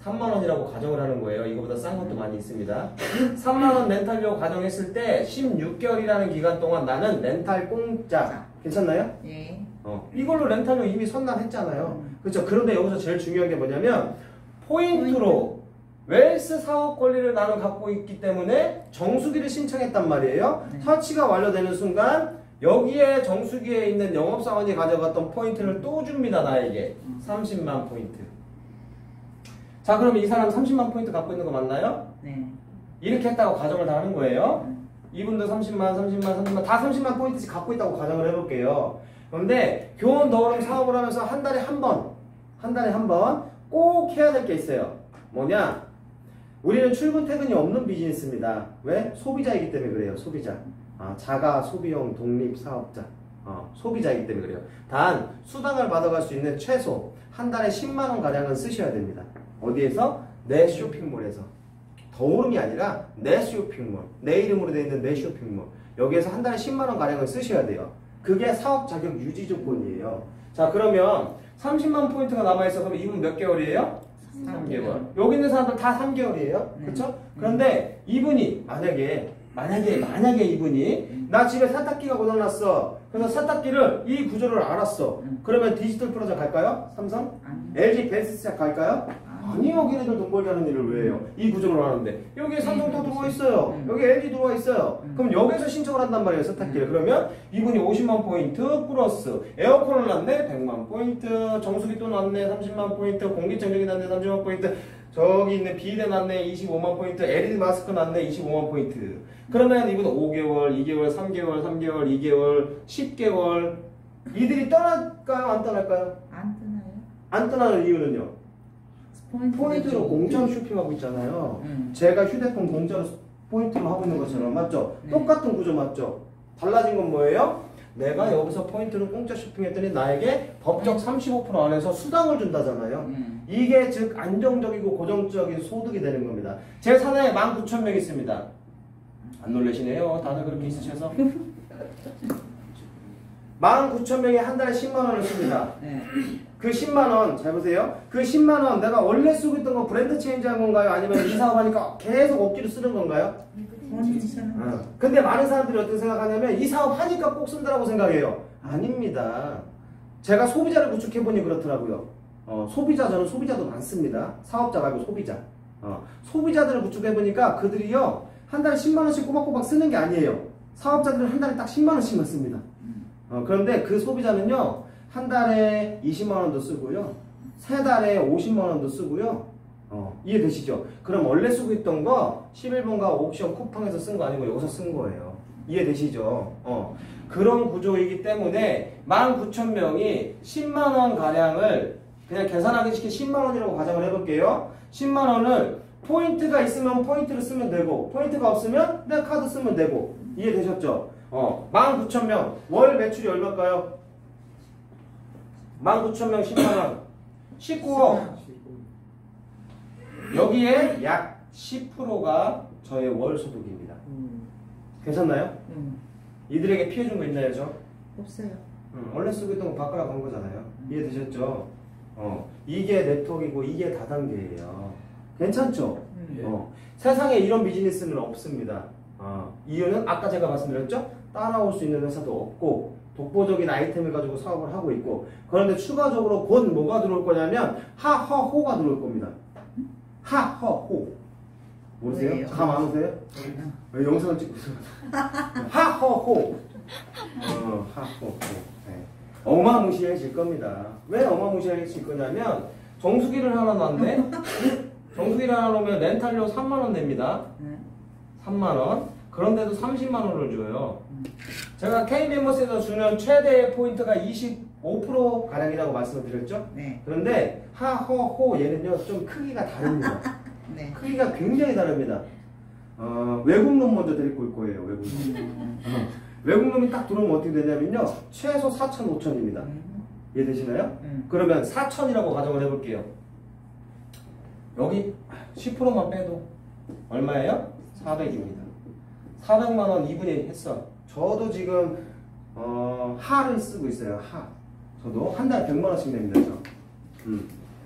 3만원이라고 가정을 하는 거예요. 이거보다 싼 것도 많이 있습니다. 3만원 렌탈료 가정했을 때 16개월이라는 기간 동안 나는 렌탈 공짜. 괜찮나요? 예. 이걸로 렌탈료 이미 선납했잖아요. 그렇죠? 그런데 여기서 제일 중요한 게 뭐냐면 포인트로 웰스 사업 권리를 나는 갖고 있기 때문에 정수기를 신청했단 말이에요. 네. 설치가 완료되는 순간 여기에 정수기에 있는 영업사원이 가져갔던 포인트를 또 줍니다. 나에게 30만 포인트. 자, 그럼 이 사람 30만 포인트 갖고 있는 거 맞나요? 네. 이렇게 했다고 가정을 다 하는 거예요. 이분도 30만 다 30만 포인트씩 갖고 있다고 가정을 해볼게요. 그런데 교원 더오름 사업을 하면서 한 달에 한 번 꼭 해야 될 게 있어요. 뭐냐? 우리는 출근 퇴근이 없는 비즈니스입니다. 왜? 소비자이기 때문에 그래요. 소비자. 자가 소비형 독립 사업자. 소비자이기 때문에 그래요. 단 수당을 받아갈 수 있는 최소 한 달에 10만 원 가량은 쓰셔야 됩니다. 어디에서? 내 쇼핑몰에서. 더오름이 아니라 내 쇼핑몰. 내 이름으로 되어 있는 내 쇼핑몰. 여기에서 한 달에 10만 원 가량을 쓰셔야 돼요. 그게 사업 자격 유지 조건이에요. 자, 그러면 30만 포인트가 남아있어. 그럼 이분 몇 개월이에요? 3개월. 여기 있는 사람들 다 3개월이에요. 그렇죠? 그런데 이분이 만약에 이분이 나 집에 세탁기가 고장났어. 그래서 세탁기를 이 구조를 알았어. 그러면 디지털 프로젝트 갈까요? 삼성? LG 벤츠스작 갈까요? 아니요. 걔네들 돈 벌게 하는 일을 왜 해요? 이 구조를 하는데 여기에 삼성도 들어와 있어요. 여기 LG 들어와 있어요. 그럼 여기서 신청을 한단 말이에요. 세탁기를. 그러면 이분이 50만 포인트 플러스 에어컨을 놨네 100만 포인트, 정수기 또 놨네 30만 포인트, 공기청정기 놨네 30만 포인트, 저기 있는 비대 놨네 25만 포인트, LED 마스크 놨네 25만 포인트. 그러면 이분은 5개월, 2개월, 3개월, 2개월, 10개월 이들이 떠날까요? 안 떠날까요? 안 뜨나요? 안 떠나는 이유는요? 포인트로 내죠. 공짜로 쇼핑하고 있잖아요. 제가 휴대폰 공짜로 포인트로 하고 있는 것처럼 맞죠? 네. 똑같은 구조 맞죠? 달라진 건 뭐예요? 내가 여기서 포인트로 공짜 쇼핑했더니 나에게 법적 35% 안에서 수당을 준다잖아요. 이게 즉 안정적이고 고정적인 소득이 되는 겁니다. 제 산하에 19,000명 있습니다. 안 놀라시네요. 다들 그렇게 있으셔서. 19,000명이 한 달에 10만 원을 씁니다. 네. 그 10만 원, 잘 보세요. 그 10만 원 내가 원래 쓰고 있던 거 브랜드 체인지 한 건가요? 아니면 이 사업하니까 계속 억지로 쓰는 건가요? 근데 많은 사람들이 어떻게 생각하냐면 이 사업 하니까 꼭 쓴다고 생각해요. 아닙니다. 제가 소비자를 구축해보니 그렇더라고요. 저는 소비자도 많습니다. 사업자 말고 소비자. 소비자들을 구축해보니까 그들이요 한 달에 10만 원씩 꼬박꼬박 쓰는 게 아니에요. 사업자들은 한 달에 딱 10만 원씩만 씁니다. 그런데 그 소비자는요 한 달에 20만 원도 쓰고요. 세 달에 50만 원도 쓰고요. 이해되시죠? 그럼 원래 쓰고 있던 거 11번가 옵션 쿠팡에서 쓴 거 아니고 여기서 쓴 거예요. 이해되시죠? 그런 구조이기 때문에 19,000명이 10만 원 가량을 그냥 계산하기 쉽게 10만 원이라고 가정을 해볼게요. 10만 원을 포인트가 있으면 포인트를 쓰면 되고 포인트가 없으면 내 카드 쓰면 되고 이해되셨죠? 19,000명 월 매출이 얼마일까요? 19,000명 10만원 19억 여기에 약 10%가 저의 월 소득입니다. 괜찮나요? 이들에게 피해 준 거 있나요, 저? 없어요. 원래 쓰고 있던 거 바꿔라 건 거잖아요. 이해되셨죠? 이게 네트워크이고 이게 다단계예요. 괜찮죠? 세상에 이런 비즈니스는 없습니다. 이유는 아까 제가 말씀드렸죠? 따라올 수 있는 회사도 없고 독보적인 아이템을 가지고 사업을 하고 있고 그런데 추가적으로 곧 뭐가 들어올 거냐면 하허호가 들어올 겁니다. 하허호 모르세요? 왜요? 감 안 오세요? 왜 영상을 찍고 있어요? 하허호 하허호 네. 어마무시해질 겁니다. 왜 어마무시해질 거냐면 정수기를 하나 놨는데 정수기를 하나 놓으면 렌탈료 3만원 냅니다. 3만원. 그런데도 30만원을 줘요. 제가 K멤버스에서 주는 최대 포인트가 25%가량이라고 말씀을 드렸죠? 네. 그런데 하허호 얘는요 좀 크기가 다릅니다. 네. 크기가 굉장히 다릅니다. 외국놈 먼저 데리고 올 거예요. 외국놈. 외국놈이 딱 들어오면 어떻게 되냐면요 최소 4천, 5천입니다. 이해되시나요? 그러면 4천이라고 가정을 해볼게요. 여기 10%만 빼도 얼마예요? 400입니다. 400만원 이분이 했어. 저도 지금 하를 쓰고 있어요. 하. 저도 한 달에 100만원씩 냅니다. 저.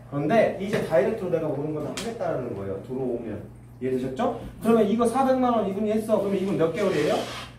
그런데 이제 다이렉트로 내가 모든 걸 다 하겠다는 거예요. 들어오면. 이해되셨죠? 그러면 이거 400만원 이분이 했어. 그러면 이분 몇 개월이에요?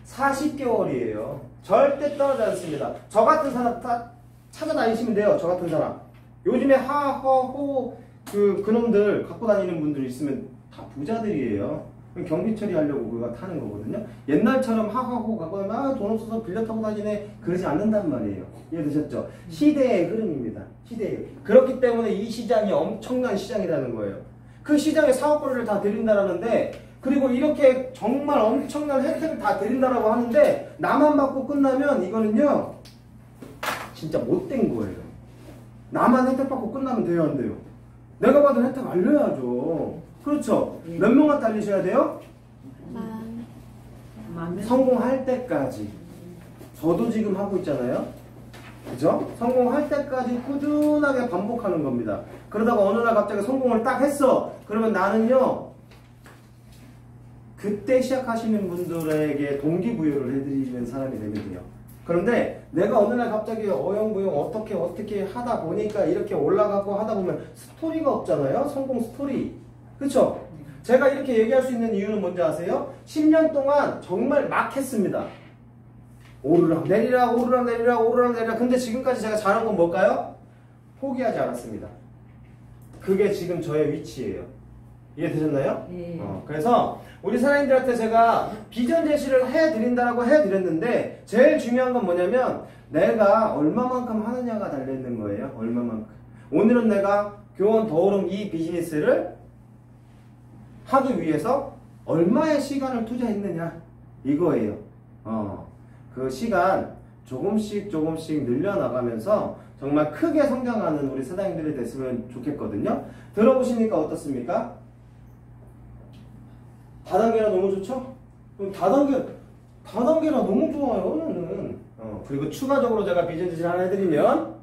40개월이에요. 절대 떨어지지 않습니다. 저 같은 사람 다 찾아다니시면 돼요. 저 같은 사람. 요즘에 하, 허, 호 그놈들 갖고 다니는 분들 있으면 다 부자들이에요. 경비 처리하려고 그거 타는 거거든요. 옛날처럼 하하호 갖고 다니면 돈 없어서 빌려 타고 다니네 그러지 않는단 말이에요. 이해되셨죠? 시대의 흐름입니다. 시대의. 그렇기 때문에 이 시장이 엄청난 시장이라는 거예요. 그 시장에 사업거리를 다 드린다라는데 그리고 이렇게 정말 엄청난 혜택을 다 드린다라고 하는데 나만 받고 끝나면 이거는요 진짜 못된 거예요. 나만 혜택 받고 끝나면 돼요 안 돼요? 내가 받은 혜택 알려야죠. 그렇죠? 예. 몇 명한테 알리셔야 돼요? 성공할 때까지. 저도 지금 하고 있잖아요. 그죠? 성공할 때까지 꾸준하게 반복하는 겁니다. 그러다가 어느 날 갑자기 성공을 딱 했어. 그러면 나는요 그때 시작하시는 분들에게 동기부여를 해드리는 사람이 되면 돼요. 그런데 내가 어느 날 갑자기 어영부영 어떻게 하다 보니까 이렇게 올라가고 하다 보면 스토리가 없잖아요. 성공 스토리. 그쵸? 제가 이렇게 얘기할 수 있는 이유는 뭔지 아세요? 10년 동안 정말 막 했습니다. 오르락 내리락 오르락 내리락 오르락 내리락. 근데 지금까지 제가 잘한 건 뭘까요? 포기하지 않았습니다. 그게 지금 저의 위치예요. 이해되셨나요? 네. 그래서 우리 사장님들한테 제가 비전 제시를 해드린다라고 해드렸는데 제일 중요한 건 뭐냐면 내가 얼마만큼 하느냐가 달려있는 거예요. 얼마만큼. 오늘은 내가 교원 더오름 이 비즈니스를 하기 위해서 얼마의 시간을 투자했느냐 이거예요. 그 시간 조금씩 늘려나가면서 정말 크게 성장하는 우리 사장님들이 됐으면 좋겠거든요. 들어보시니까 어떻습니까? 다단계라 너무 좋죠? 그럼 다단계라 너무 좋아요. 저는. 그리고 추가적으로 제가 비즈니스를 하나 해드리면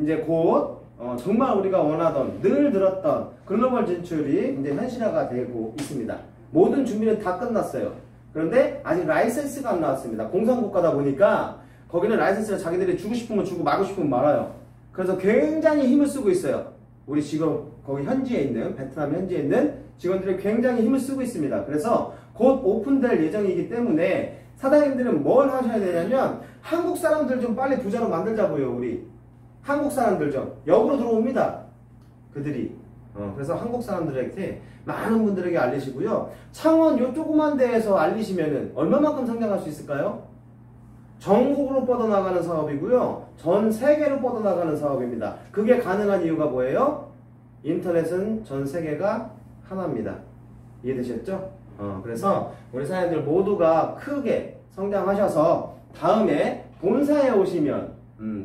이제 곧 정말 우리가 원하던 늘 들었던 글로벌 진출이 이제 현실화가 되고 있습니다. 모든 준비는 다 끝났어요. 그런데 아직 라이센스가 안 나왔습니다. 공산국가다 보니까 거기는 라이센스를 자기들이 주고 싶으면 주고 말고 싶으면 말아요. 그래서 굉장히 힘을 쓰고 있어요. 우리 직업 거기 현지에 있는 베트남 현지에 있는 직원들이 굉장히 힘을 쓰고 있습니다. 그래서 곧 오픈될 예정이기 때문에 사장님들은 뭘 하셔야 되냐면 한국 사람들 좀 빨리 부자로 만들자고요. 우리 한국 사람들 좀 역으로 들어옵니다. 그들이. 그래서 한국 사람들에게 많은 분들에게 알리시고요. 창원 요 조그만 데에서 알리시면은 얼마만큼 성장할 수 있을까요? 전국으로 뻗어나가는 사업이고요. 전 세계로 뻗어나가는 사업입니다. 그게 가능한 이유가 뭐예요? 인터넷은 전 세계가 하나입니다. 이해되셨죠? 그래서 우리 사장님들 모두가 크게 성장하셔서 다음에 본사에 오시면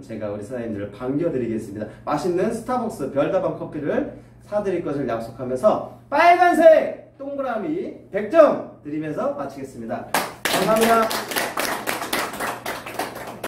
제가 우리 사장님들을 반겨드리겠습니다. 맛있는 스타벅스 별다방 커피를 사드릴 것을 약속하면서 빨간색 동그라미 100점 드리면서 마치겠습니다. 감사합니다.